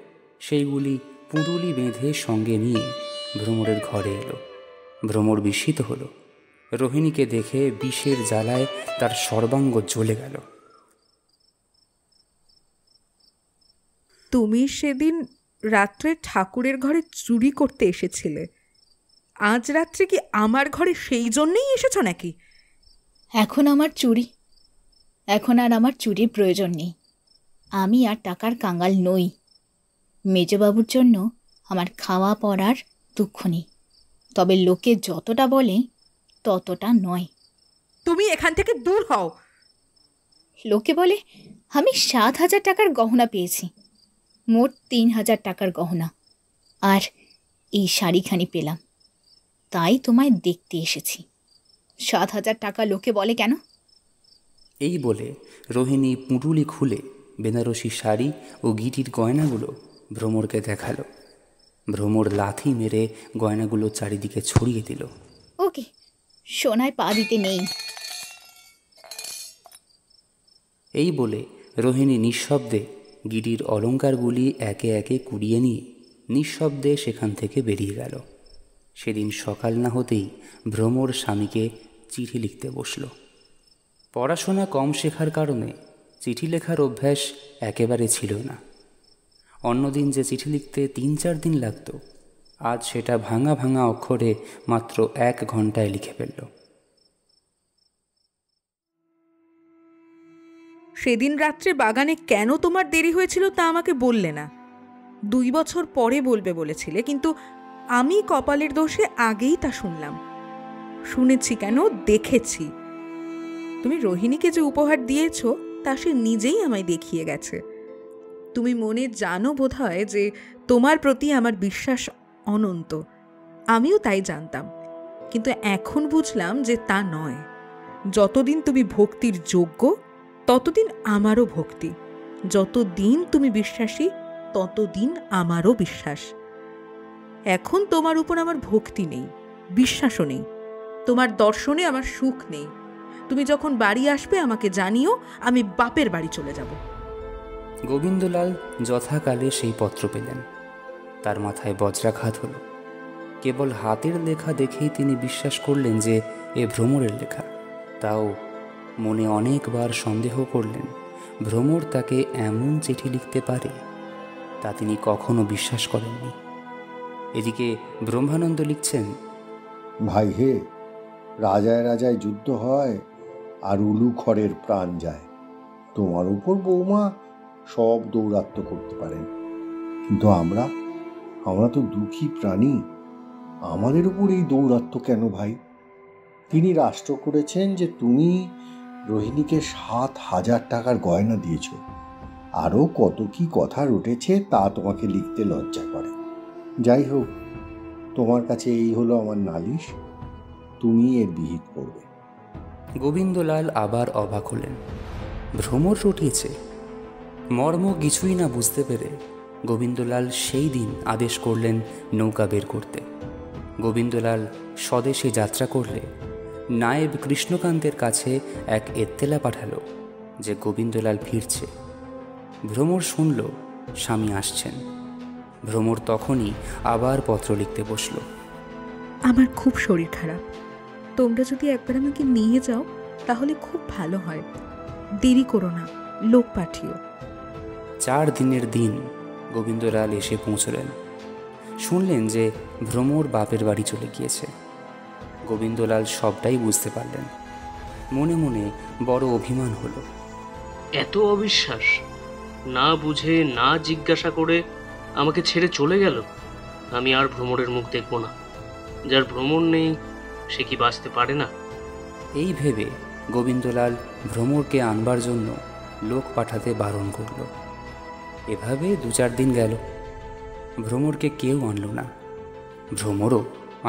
সেইগুলি পুঁটুলি বেঁধে সঙ্গে নিয়ে ভ্রমরের ঘরে এলো। ভ্রমর বিস্মিত হলো। রোহিণীকে দেখে বিষের জ্বালায় তার সর্বাঙ্গ জ্বলে গেল। তুমি সেদিন রাত্রে ঠাকুরের ঘরে চুরি করতে এসেছিলে, আজ রাত্রে কি আমার ঘরে সেই জন্যই এসেছ নাকি? এখন আর আমার চুরির প্রয়োজন নেই। আমি আর টাকার কাঙ্গাল নই। মেজবাবুর জন্য আমার খাওয়া পড়ার দুঃখ নেই, তবে লোকে যতটা বলে ততটা নয়। তুমি এখান থেকে দূর হও। লোকে বলে আমি 7,000 টাকার গহনা পেয়েছি, মোট 3,000 টাকার গহনা, আর এই শাড়িখানি পেলাম, তাই তোমায় দেখতে এসেছি। 7,000 টাকা লোকে বলে কেন? এই বলে রোহিণী পুঁটুলি খুলে বেনারসি শাড়ি ও গিটির গয়নাগুলো ভ্রমরকে দেখালো। ভ্রমর লাথি মেরে গয়নাগুলো চারিদিকে ছড়িয়ে দিল। ওকে, সোনায় পা দিতে নেই। এই বলে রোহিণী নিঃশব্দে গিটির অলঙ্কারগুলি একে একে কুড়িয়ে নিয়ে নিঃশব্দে সেখান থেকে বেরিয়ে গেল। সেদিন সকাল না হতেই ভ্রমর স্বামীকে চিঠি লিখতে বসল। পড়াশোনা কম শেখার কারণে চিঠি লেখার অভ্যাস একেবারে ছিল না। অন্যদিন যে চিঠি লিখতে 3-4 দিন লাগত, আজ সেটা ভাঙা ভাঙা অক্ষরে মাত্র 1 ঘন্টায় লিখে ফেলল। সেদিন রাত্রে বাগানে কেন তোমার দেরি হয়েছিল তা আমাকে বললে না। 2 বছর পরে বলবে বলেছিলে, কিন্তু আমি কপালের দোষে আগেই তা শুনলাম। শুনেছি কেন, দেখেছি। তুমি রোহিণীকে যে উপহার দিয়েছ তা সে নিজেই আমায় দেখিয়ে গেছে। তুমি মনে জানো বোধহয় যে তোমার প্রতি আমার বিশ্বাস অনন্ত। আমিও তাই জানতাম, কিন্তু এখন বুঝলাম যে তা নয়। যতদিন তুমি ভক্তির যোগ্য ততদিন আমারও ভক্তি, যতদিন তুমি বিশ্বাসী ততদিন আমারও বিশ্বাস। এখন তোমার উপর আমার ভক্তি নেই, বিশ্বাসও নেই। তোমার দর্শনে আমার সুখ নেই। তুমি যখন বাড়ি আসবে আমাকে জানিও, আমি বাপের বাড়ি চলে যাব। গোবিন্দলাল যথাকালে সেই পত্র পেলেন। তার মাথায় বজ্রাঘাত হল। কেবল হাতের লেখা দেখেই তিনি বিশ্বাস করলেন যে এ ভ্রমরের লেখা। তাও মনে অনেকবার সন্দেহ করলেন ভ্রমর তাকে এমন চিঠি লিখতে পারে, তা তিনি কখনো বিশ্বাস করেননি। এদিকে ব্রহ্মানন্দ লিখছেন, ভাই হে, রাজায় রাজায় যুদ্ধ হয় আর উলু খড়ের প্রাণ যায়। তোমার উপর বৌমা সব দৌরাত্ম্য করতে পারেন, কিন্তু আমরা তো দুঃখী প্রাণী। আমাদের উপর এই দৌরাত্ম্য কেন ভাই? তিনি রাষ্ট্র করেছেন যে তুমি রোহিণীকে 7,000 টাকার গয়না দিয়েছ। আরও কত কি কথা রটেছে তা তোমাকে লিখতে লজ্জা করে। যাই হোক, তোমার কাছে এই হলো আমার নালিশ, তুমি এর বিহিত করবে। গোবিন্দলাল আবার অবাক হলেন। ভ্রমর রটিয়েছে। মর্ম কিছুই না বুঝতে পেরে গোবিন্দলাল সেই দিন আদেশ করলেন নৌকা বের করতে। গোবিন্দলাল স্বদেশে যাত্রা করলে নায়েব কৃষ্ণকান্তের কাছে এক এত্তেলা পাঠালো যে গোবিন্দলাল ফিরছে। ভ্রমর শুনল স্বামী আসছেন। ভ্রমর তখনই আবার পত্র লিখতে বসল। আমার খুব শরীর খারাপ, তোমরা যদি একবার আমাকে নিয়ে যাও তাহলে খুব ভালো হয়। দেরি করো না, লোক পাঠিও। 4 দিনের দিন গোবিন্দলাল এসে পৌঁছলেন। শুনলেন যে ভ্রমর বাপের বাড়ি চলে গিয়েছে। গোবিন্দলাল সবটাই বুঝতে পারলেন। মনে মনে বড় অভিমান হলো। এত অবিশ্বাস! না বুঝে না জিজ্ঞাসা করে আমাকে ছেড়ে চলে গেল। আমি আর ভ্রমরের মুখ দেখব না। যার ভ্রমর নেই সে কি বাঁচতে পারে না? এই ভেবে গোবিন্দলাল ভ্রমরকে আনবার জন্য লোক পাঠাতে বারণ করল। এভাবে 2-4 দিন গেল। ভ্রমরকে কেউ আনল না, ভ্রমরও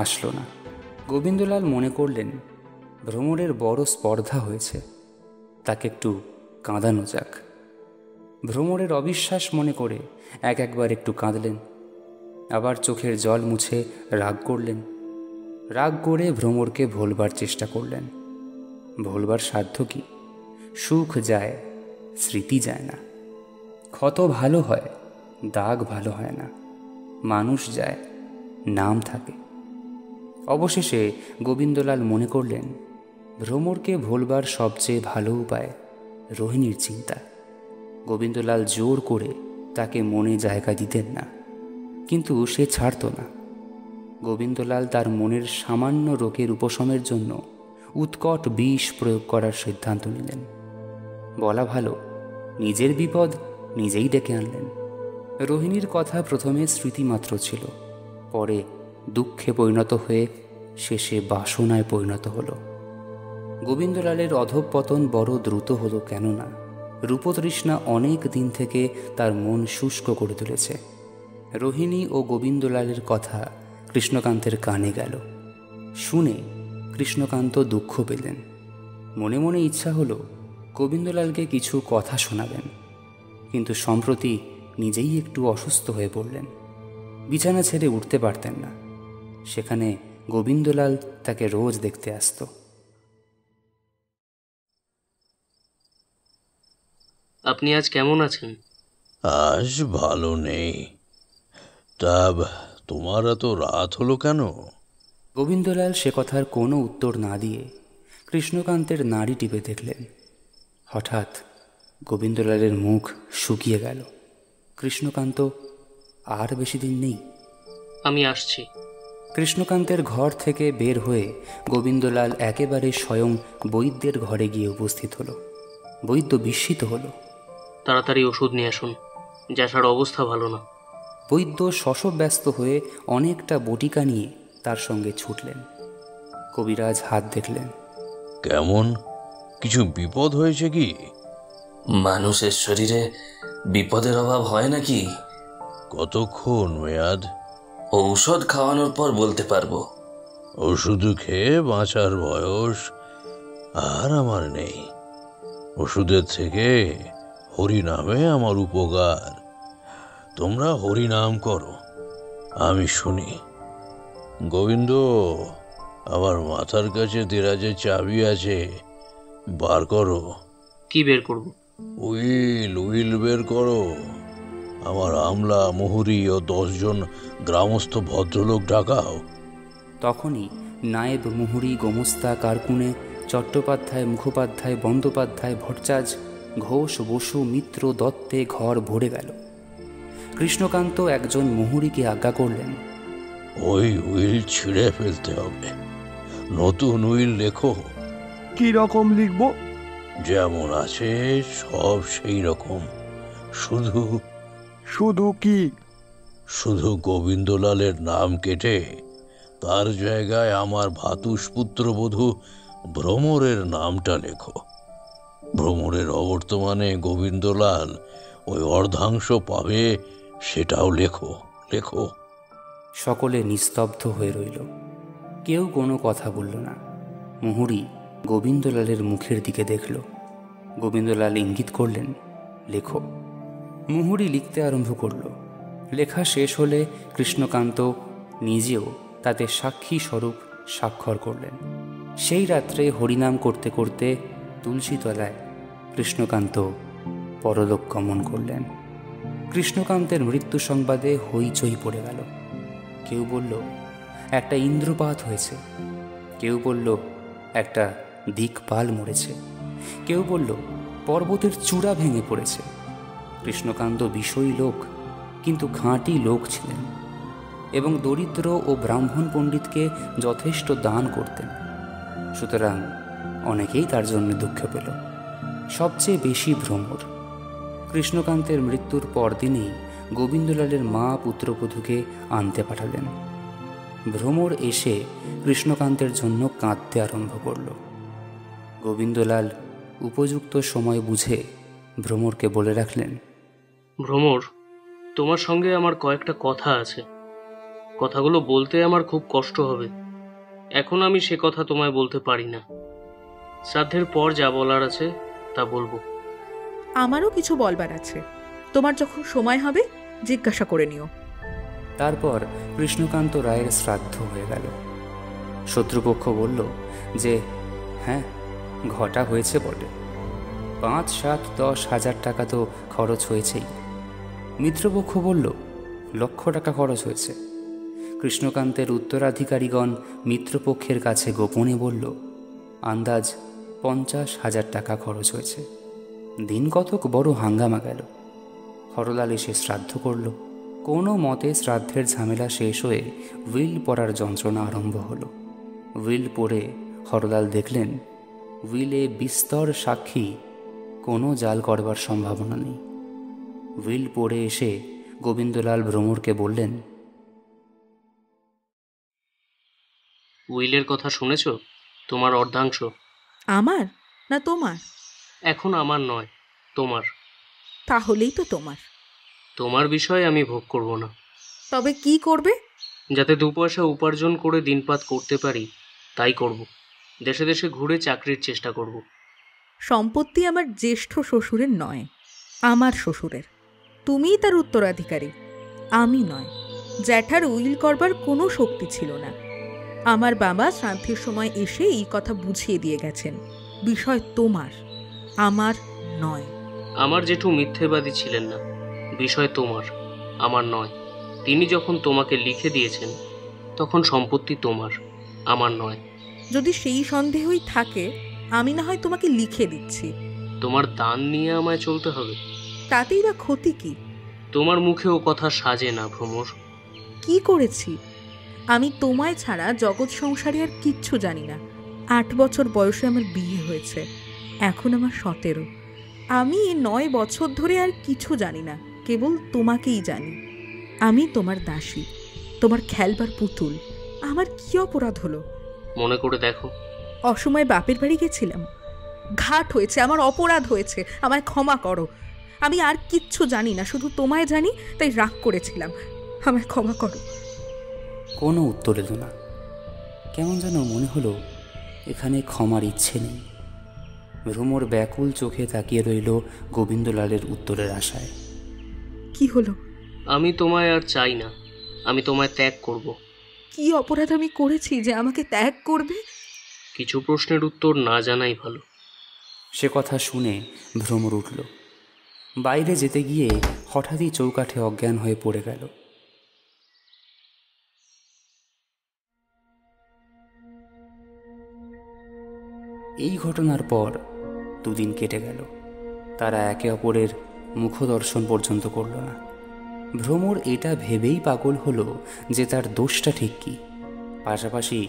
আসলো না। গোবিন্দলাল মনে করলেন ভ্রমরের বড় স্পর্ধা হয়েছে, তাকে একটু কাঁদানো যাক। ভ্রমরের অবিশ্বাস মনে করে একবার একটু কাঁদলেন, আবার চোখের জল মুছে রাগ করলেন। রাগ করে ভ্রমরকে ভোলবার চেষ্টা করলেন। ভোলবার সাধ্য কি? সুখ যায়, স্মৃতি যায় না। ক্ষত ভালো হয়, দাগ ভালো হয় না। মানুষ যায়, নাম থাকে। অবশেষে গোবিন্দলাল মনে করলেন ভ্রমরকে ভোলবার সবচেয়ে ভালো উপায় রোহিণীর চিন্তা। গোবিন্দলাল জোর করে তাকে মনে জায়গা দিতেন না, কিন্তু সে ছাড়ত না। গোবিন্দলাল তার মনের সামান্য রোগের উপশমের জন্য উৎকট বিষ প্রয়োগ করার সিদ্ধান্ত নিলেন। বলা ভালো, নিজের বিপদ নিজেই ডেকে আনলেন। রোহিণীর কথা প্রথমে স্মৃতিমাত্র ছিল, পরে দুঃখে পরিণত হয়ে শেষে বাসনায় পরিণত হল। গোবিন্দলালের অধঃপতন বড় দ্রুত হলো, কেননা রূপতৃষ্ণা অনেক দিন থেকে তার মন শুষ্ক করে তুলেছে। রোহিণী ও গোবিন্দলালের কথা কৃষ্ণকান্তের কানে গেল। শুনে কৃষ্ণকান্ত দুঃখ পেলেন। মনে মনে ইচ্ছা হলো গোবিন্দলালকে কিছু কথা শোনাবেন, কিন্তু সম্প্রতি নিজেই একটু অসুস্থ হয়ে পড়লেন। বিছানা ছেড়ে উঠতে পারতেন না। সেখানে গোবিন্দলাল তাকে রোজ দেখতে আসত। আপনি আজ কেমন আছেন? আজ ভালো নেই। তা তোমার এত রাত হলো কেন? গোবিন্দলাল সে কথার কোনো উত্তর না দিয়ে কৃষ্ণকান্তের নাড়ি টিপে দেখলেন। হঠাৎ গোবিন্দলালের মুখ শুকিয়ে গেল। কৃষ্ণকান্ত আর বেশি দিন নেই। আমি আসছি। কৃষ্ণকান্তের ঘর থেকে বের হয়ে গোবিন্দলাল একেবারে স্বয়ং বৈদ্যের ঘরে গিয়ে উপস্থিত হল। বৈদ্য বিস্মিত হল। তাড়াতাড়ি ওষুধ নিয়ে আসুন, জ্যাঠার অবস্থা ভালো না। বৈদ্য শশব্যস্ত হয়ে অনেকটা বটিকা নিয়ে তার সঙ্গে ছুটলেন। কবিরাজ হাত দেখলেন। কেমন, কিছু বিপদ হয়েছে কি? মানুষের শরীরে বিপদের অভাব হয় নাকি? কতক্ষণ মেয়াদ? ঔষধ খাওয়ানোর পর বলতে পারবো। ওষুধ খেয়ে বাঁচার বয়স আর আমার নেই। ওষুধের থেকে হরিনামে আমার উপকার। তোমরা হরিনাম করো, আমি শুনি। গোবিন্দ, আমার মাথার কাছে দেরাজে চাবি আছে, বার করো। কি বের করব? উইল বের করো। আমার আমলা, মুহুরি ও 10 জন গ্রামস্থ ভদ্রলোক ডাকাও। তখনই নায়েব, মুহুরি, গোমস্তা, কারকুনে, চট্টোপাধ্যায়, মুখোপাধ্যায়, বন্দ্যোপাধ্যায়, ভট্টাচার্য, ঘোষ, বসু, মিত্র, দত্তে ঘর ভরে গেল। কৃষ্ণকান্ত একজন মুহুরিকে আজ্ঞা করলেন, ওই উইল ছিঁড়ে ফেলতে হবে, নতুন উইল লেখো। কি রকম লিখব? যেমন আছে সব সেই রকম। শুধু কি? শুধু গোবিন্দলালের নাম কেটে তার জায়গায় আমার ভাতুষপুত্রবধূ ভ্রমরের নামটা লেখো। ভ্রমরের অবর্তমানে গোবিন্দলাল ওই অর্ধাংশ পাবে, সেটাও লেখো। সকলে নিস্তব্ধ হয়ে রইল। কেউ কোনো কথা বলল না। মুহুরি গোবিন্দলালের মুখের দিকে দেখল। গোবিন্দলাল ইঙ্গিত করলেন, লেখো। মুহুরি লিখতে আরম্ভ করল। লেখা শেষ হলে কৃষ্ণকান্ত নিজেও তাতে সাক্ষী স্বরূপ স্বাক্ষর করলেন। সেই রাত্রে হরিনাম করতে করতে তুলসীতলায় কৃষ্ণকান্ত পরলোক গমন করলেন। কৃষ্ণকান্তের মৃত্যু সংবাদে হইচই পড়ে গেল। কেউ বলল একটা ইন্দ্রপাত হয়েছে, কেউ বলল একটা দিকপাল মরেছে, কেউ বলল পর্বতের চূড়া ভেঙে পড়েছে। কৃষ্ণকান্ত বিষয়ী লোক, কিন্তু খাঁটি লোক ছিলেন এবং দরিদ্র ও ব্রাহ্মণ পণ্ডিতকে যথেষ্ট দান করতেন। সুতরাং অনেকেই তার জন্য দুঃখ পেল। সবচেয়ে বেশি ভ্রমর। কৃষ্ণকান্তের মৃত্যুর পরদিনেই গোবিন্দলালের মা পুত্রবধূকে আনতে পাঠালেন। ভ্রমর এসে কৃষ্ণকান্তের জন্য কাঁদতে আরম্ভ করল। গোবিন্দলাল উপযুক্ত সময় বুঝে ভ্রমরকে বলে রাখলেন, ভ্রমর, তোমার সঙ্গে আমার কয়েকটা কথা আছে। কথাগুলো বলতে আমার খুব কষ্ট হবে। এখন আমি সে কথা তোমায় বলতে পারি না। শ্রাদ্ধের পর যা বলার আছে তা বলবো। আমারও কিছু বলবার আছে, তোমার যখন সময় হবে জিজ্ঞাসা করে নিও। তারপর কৃষ্ণকান্ত রায়ের শ্রাদ্ধ হয়ে গেল। শত্রুপক্ষ বলল যে হ্যাঁ, ঘটা হয়েছে বটে, 5, 7, 10 হাজার টাকা তো খরচ হয়েছেই। মিত্রপক্ষ বলল লক্ষ টাকা খরচ হয়েছে। কৃষ্ণকান্তের উত্তরাধিকারীগণ মিত্রপক্ষের কাছে গোপনে বলল আন্দাজ 50,000 টাকা খরচ হয়েছে। দিন কতক বড় হাঙ্গামা গেল। হরলাল এসে শ্রাদ্ধ করল। কোনো মতে শ্রাদ্ধের ঝামেলা শেষ হয়ে উইল পড়ার যন্ত্রণা আরম্ভ হলো। উইল পড়ে হরলাল দেখলেন উইলে বিস্তর সাক্ষী, কোনো জাল করবার সম্ভাবনা নেই। উইল পড়ে এসে গোবিন্দলাল ভ্রমরকে বললেন, উইলের কথা শুনেছ? তোমার অর্ধাংশ। আমার না তোমার? এখন আমার নয়, তোমার। তাহলেই তো তোমার। তোমার বিষয়ে আমি ভোগ করব না। তবে কি করবে? যাতে 2 পয়সা উপার্জন করে দিনপাত করতে পারি তাই করব। দেশে দেশে ঘুরে চাকরির চেষ্টা করব। সম্পত্তি আমার জ্যেষ্ঠ শ্বশুরের নয়, আমার শ্বশুরের। তুমিই তার উত্তরাধিকারী, আমি নয়। জ্যাঠার উইল করবার কোনো শক্তি ছিল না। আমার বাবা শ্রান্তির সময় এসে এই কথা বুঝিয়ে দিয়ে গেছেন। বিষয় তোমার, আমার নয়। আমার জেঠু মিথ্যেবাদী ছিলেন না। বিষয় তোমার, আমার নয়। তিনি যখন তোমাকে লিখে দিয়েছেন তখন সম্পত্তি তোমার, আমার নয়। যদি সেই সন্দেহই থাকে, আমি না হয় তোমাকে লিখে দিচ্ছি। তোমার দান নিয়ে আমায় চলতে হবে? তাতেই বা ক্ষতি কি? তোমার মুখেও কথা সাজে না ভ্রমর। কি করেছি? আমি তোমায় ছাড়া জগৎ সংসারে আর কিচ্ছু জানি না। 8 বছর বয়সে আমার বিয়ে হয়েছে, এখন আমার 17। আমি 9 বছর ধরে আর কিছু জানি না, কেবল তোমাকেই জানি। আমি তোমার দাসী, তোমার খেলবার পুতুল। আমার কি অপরাধ হলো? মনে করে দেখো। অসময়ে বাপের বাড়ি গেছিলাম, ঘাট হয়েছে, আমার অপরাধ হয়েছে, আমায় ক্ষমা করো। আমি আর কিচ্ছু জানি না, শুধু তোমায় জানি, তাই রাগ করেছিলাম, আমায় ক্ষমা করো। কোনো উত্তর এলো না। কেমন যেন মনে হলো এখানে ক্ষমার ইচ্ছে নেই। ভ্রমর ব্যাকুল চোখে তাকিয়ে রইল গোবিন্দলালের উত্তরের আশায়। কি হলো? আমি তোমায় আর চাই না, আমি তোমায় ত্যাগ করব। কি অপরাধ আমি করেছি যে আমাকে ত্যাগ করবে? কিছু প্রশ্নের উত্তর না জানাই ভালো। সে কথা শুনে ভ্রমর উঠল। বাইরে যেতে গিয়ে হঠাৎই চৌকাঠে অজ্ঞান হয়ে পড়ে গেল। এই ঘটনার পর 2 দিন কেটে গেল। তারা একে অপরের মুখদর্শন পর্যন্ত করল না। ভ্রমর এটা ভেবেই পাগল হলো যে তার দোষটা ঠিক কি। পাশাপাশি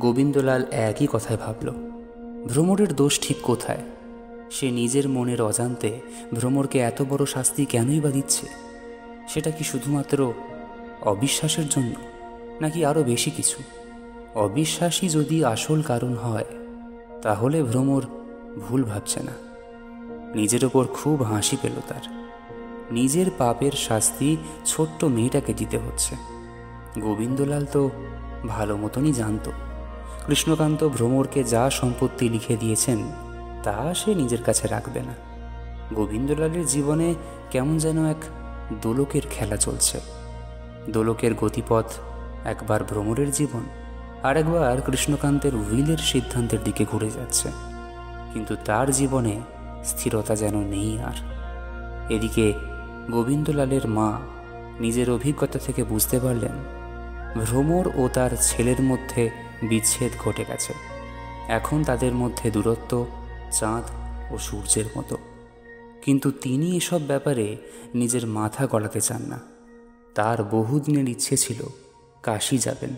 গোবিন্দলাল একই কথায় ভাবল, ভ্রমরের দোষ ঠিক কোথায়? সে নিজের মনের অজান্তে ভ্রমরকে এত বড় শাস্তি কেনই বা দিচ্ছে? সেটা কি শুধুমাত্র অবিশ্বাসের জন্য, নাকি আরও বেশি কিছু? অবিশ্বাসই যদি আসল কারণ হয়, তাহলে ভ্রমর ভুল ভাবছে না। নিজের ওপর খুব হাসি পেল তার। নিজের পাপের শাস্তি ছোট্ট মেয়েটাকে দিতে হচ্ছে। গোবিন্দলাল তো ভালো মতনই জানত কৃষ্ণকান্ত ভ্রমরকে যা সম্পত্তি লিখে দিয়েছেন তা সে নিজের কাছে রাখবে না। গোবিন্দলালের জীবনে কেমন যেন এক দোলকের খেলা চলছে। দোলকের গতিপথ একবার ভ্রমরের জীবন, আর একবার কৃষ্ণকান্তের উইলের সিদ্ধান্তের দিকে ঘুরে যাচ্ছে। কিন্তু তার জীবনে স্থিরতা যেন নেই আর। এদিকে গোবিন্দলালের মা নিজের অভিজ্ঞতা থেকে বুঝতে পারলেন ভ্রমর ও তার ছেলের মধ্যে বিচ্ছেদ ঘটে গেছে। এখন তাদের মধ্যে দূরত্ব চাঁদ ও সূর্যের মতো। কিন্তু তিনি এসব ব্যাপারে নিজের মাথা গলাতে চান না। তার বহুদিনের ইচ্ছে ছিল কাশী যাবেন।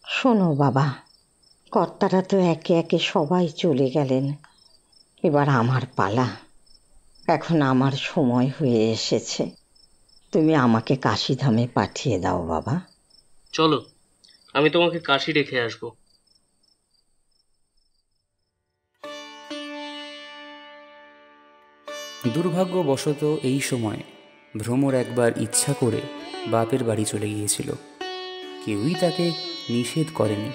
শোনো বাবা, কর্তারা তো একে একে সবাই চলে গেলেন, এবার আমার পালা। এখন আমার সময় হয়ে এসেছে। তুমি আমাকে কাশীধামে পাঠিয়ে দাও বাবা। চলো, আমি তোমাকে কাশী রেখে আসব। দুর্ভাগ্যবশত এই সময় ভ্রমর একবার ইচ্ছা করে বাপের বাড়ি চলে গিয়েছিল। কেউই তাকে নিষেধ করেনি।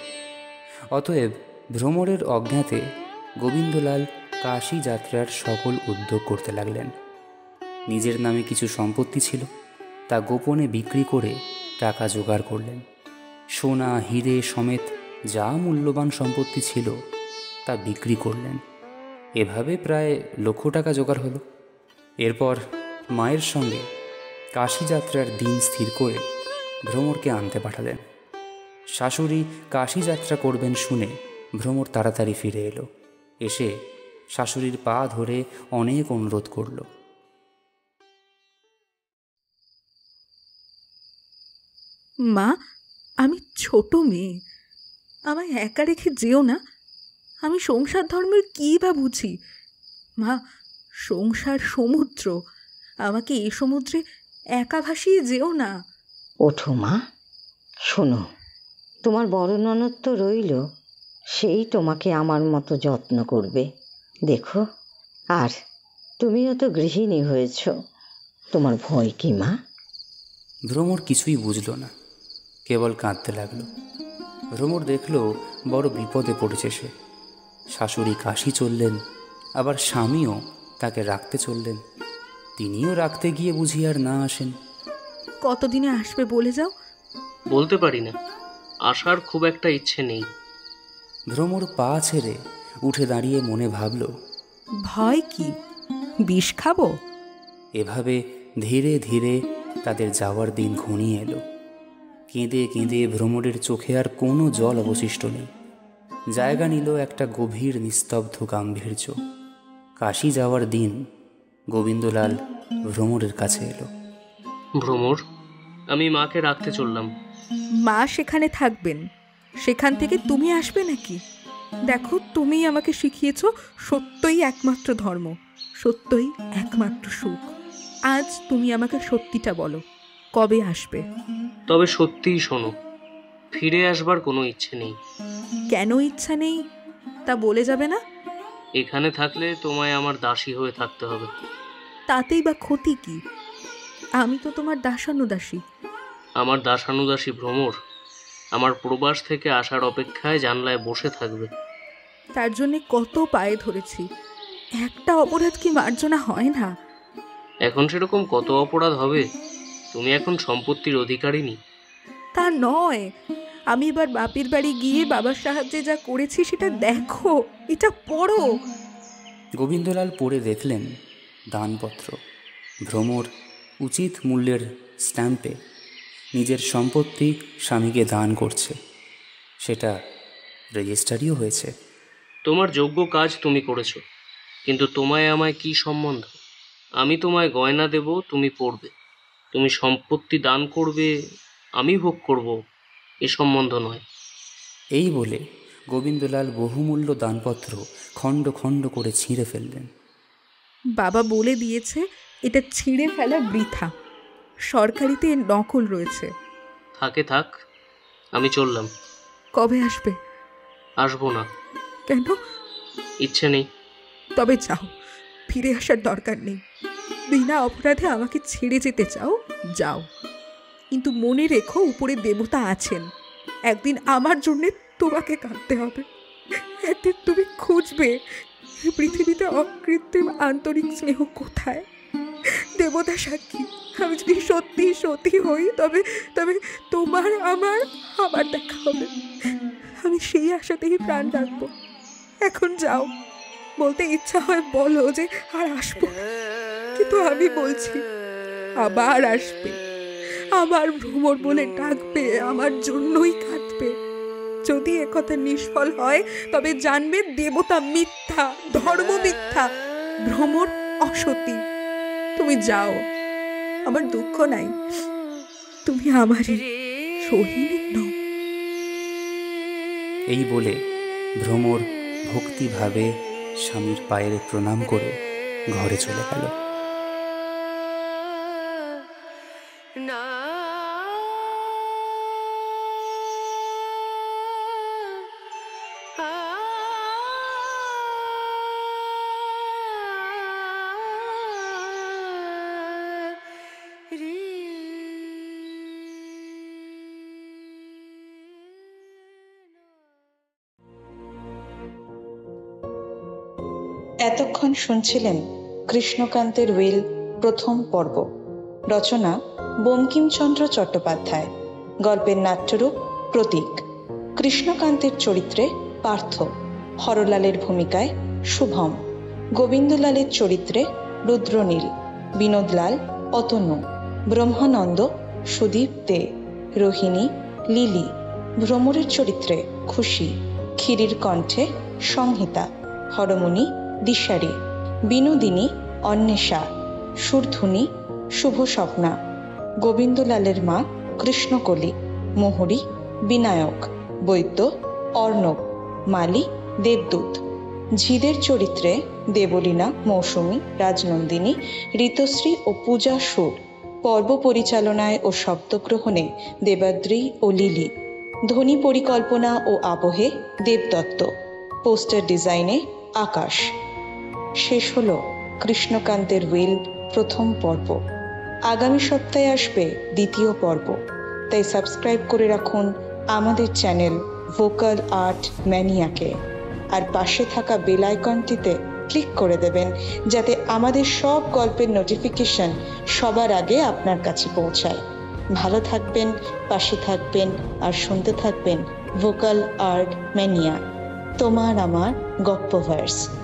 অতএব ভ্রমরের অজ্ঞাতে গোবিন্দলাল কাশী যাত্রার সকল উদ্যোগ করতে লাগলেন। নিজের নামে কিছু সম্পত্তি ছিল, তা গোপনে বিক্রি করে টাকা জোগাড় করলেন। সোনা হিরে সমেত যা মূল্যবান সম্পত্তি ছিল তা বিক্রি করলেন। এভাবে প্রায় 1 লক্ষ টাকা জোগাড় হলো। এরপর মায়ের সঙ্গে কাশী যাত্রার দিন স্থির করে ভ্রমরকে আনতে পাঠালেন। শাশুড়ি কাশী যাত্রা করবেন শুনে ভ্রমর তাড়াতাড়ি ফিরে এলো। এসে শাশুড়ির পা ধরে অনেক অনুরোধ করল। মা, আমি ছোট মেয়ে, আমায় একা রেখে যেও না। আমি সংসার ধর্মের কী বা বুঝি? মা, সংসার সমুদ্র, আমাকে এই সমুদ্রে একা ভাসিয়ে যেও না। ওঠো মা, শোনো, তোমার বড় ননদ তো রইল, সেই তোমাকে আমার মতো যত্ন করবে, দেখো। আর তুমিও তো গৃহিণী হয়েছ, তোমার ভয় কি মা? ভ্রমর কিছুই বুঝল না, কেবল কাঁদতে লাগলো। ভ্রমর দেখল বড় বিপদে পড়েছে সে। শাশুড়ি কাশি চললেন, আবার স্বামীও তাকে রাখতে চললেন। তিনিও রাখতে গিয়ে বুঝি আর না আসেন। কতদিনে আসবে বলে যাও। বলতে পারি না, আসার খুব একটা ইচ্ছে নেই। ভ্রমর পা ছেড়ে উঠে দাঁড়িয়ে মনে ভাবল, ভয় কি, বিষ খাবো? এভাবে ধীরে ধীরে তাদের যাওয়ার দিন ঘনিয়ে এলো। কেঁদে কেঁদে ভ্রমরের চোখে আর কোনো জল অবশিষ্ট নেই। জায়গা নিল একটা গভীর নিস্তব্ধ গাম্ভীর্য। কাশি যাওয়ার দিন গোবিন্দলাল ভ্রমরের কাছে এলো। ভ্রমর, আমি মাকে রাখতে চললাম। মা সেখানে থাকবেন, সেখান থেকে তুমি আসবে নাকি? দেখো, তুমি আমাকে শিখিয়েছ সত্যই একমাত্র ধর্ম, সত্যই একমাত্র সুখ। আজ তুমি আমাকে সত্যিটা বলো, কবে আসবে? তবে সত্যিই শোনো, ফিরে আসবার কোনো ইচ্ছে নেই। কেন ইচ্ছা নেই তা বলে যাবে না? এখানে থাকলে তোমায় আমার দাসী হয়ে থাকতে হবে। তাতেই বা ক্ষতি কি? আমি তো তোমার দাসানুদাসী। আমার দাসানুদাসী ভ্রমর আমার প্রবাস থেকে আসার অপেক্ষায় জানলায় বসে থাকবে। তার জন্যে কত পায়ে ধরেছি, একটা অপরাধ কি মার্জনা হয় না? এখন সেরকম কত অপরাধ হবে? তুমি এখন সম্পত্তির অধিকারিনী। তা নয়, আমি এবার বাপের বাড়ি গিয়ে বাবার সাহায্যে যা করেছি সেটা দেখো, এটা পড়ো। গোবিন্দলাল পড়ে দেখলেন দানপত্র। ভ্রমর উচিত মূল্যের স্ট্যাম্পে নিজের সম্পত্তি স্বামীকে দান করছে, সেটা রেজিস্টারিও হয়েছে। তোমার যোগ্য কাজ তুমি করেছো, কিন্তু তোমায় আমায় কি সম্বন্ধ? আমি তোমায় গয়না দেব, তুমি পড়বে। তুমি সম্পত্তি দান করবে, আমি ভোগ করব, এ সম্বন্ধ নয়। এই বলে গোবিন্দলাল বহুমূল্য দানপত্র খণ্ড খণ্ড করে ছিঁড়ে ফেললেন। বাবা বলে দিয়েছে এটা ছিঁড়ে ফেলা বৃথা, সরকারিতে এর নকল রয়েছে। থাকে থাক, আমি চললাম। কবে আসবে? আসবো না। কেন? ইচ্ছে নেই। তবে যাও, ফিরে আসার দরকার নেই। বিনা অপরাধে আমাকে ছেড়ে যেতে চাও, যাও, কিন্তু মনে রেখো উপরে দেবতা আছেন। একদিন আমার জন্যে তোমাকে কাঁদতে হবে। একদিন তুমি খুঁজবে পৃথিবীতে অকৃত্রিম আন্তরিক স্নেহ কোথায়। দেবতা সাক্ষী, আমি যদি সত্যি সত্যি হই তবে তবে তোমার আমার আবার দেখা হবে। আমি সেই আশাতেই প্রাণ রাখবো। এখন যাও, বলতে ইচ্ছা হয় বলো যে আর আসবো, কিন্তু আমি বলছি আবার আসবে। আমার ভ্রমর বলে ডাকবে, আমার জন্যই কাঁদবে। যদি একথা নিষ্ফল হয় তবে জানবে দেবতা মিথ্যা, ধর্ম মিথ্যা, ভ্রমর অসতী। তুমি যাও, আমার দুঃখ নাই, তুমি আমারই সোহিনী নও। এই বলে ভ্রমর ভক্তিভাবে স্বামীর পায়ের প্রণাম করে ঘরে চলে গেল। এতক্ষণ শুনছিলেন কৃষ্ণকান্তের উইল প্রথম পর্ব। রচনা বঙ্কিমচন্দ্র চট্টোপাধ্যায়। গল্পের নাট্যরূপ প্রতীক। কৃষ্ণকান্তের চরিত্রে পার্থ, হরলালের ভূমিকায় শুভম, গোবিন্দলালের চরিত্রে রুদ্রনীল, বিনোদলাল অতনু, ব্রহ্মানন্দ সুদীপ দে, রোহিণী লিলি, ভ্রমরের চরিত্রে খুশি, ক্ষীরির কণ্ঠে সংহিতা, হরমণি দিশারি, বিনোদিনী অন্বেষা, সুরধুনী শুভ স্বপ্না, গোবিন্দলালের মা কৃষ্ণকলি, মোহরী বিনায়ক, বৈদ্য অর্ণব, মালি দেবদূত। ঝিদের চরিত্রে দেবলীনা, মৌসুমী, রাজনন্দিনী, ঋতশ্রী ও পূজা সুর। পর্ব পরিচালনায় ও শব্দগ্রহণে দেবাদ্রি ও লিলি। ধ্বনি পরিকল্পনা ও আবহে দেবদত্ত। পোস্টার ডিজাইনে আকাশ। শেষ হলো কৃষ্ণকান্তের উইল প্রথম পর্ব। আগামী সপ্তাহে আসবে দ্বিতীয় পর্ব, তাই সাবস্ক্রাইব করে রাখুন আমাদের চ্যানেল ভোকাল আর্ট ম্যানিয়াকে। আর পাশে থাকা বেল আইকনটিতে ক্লিক করে দেবেন, যাতে আমাদের সব গল্পের নোটিফিকেশন সবার আগে আপনার কাছে পৌঁছায়। ভালো থাকবেন, পাশে থাকবেন আর শুনতে থাকবেন ভোকাল আর্ট ম্যানিয়া, তোমার আমার গপ্পভার্স।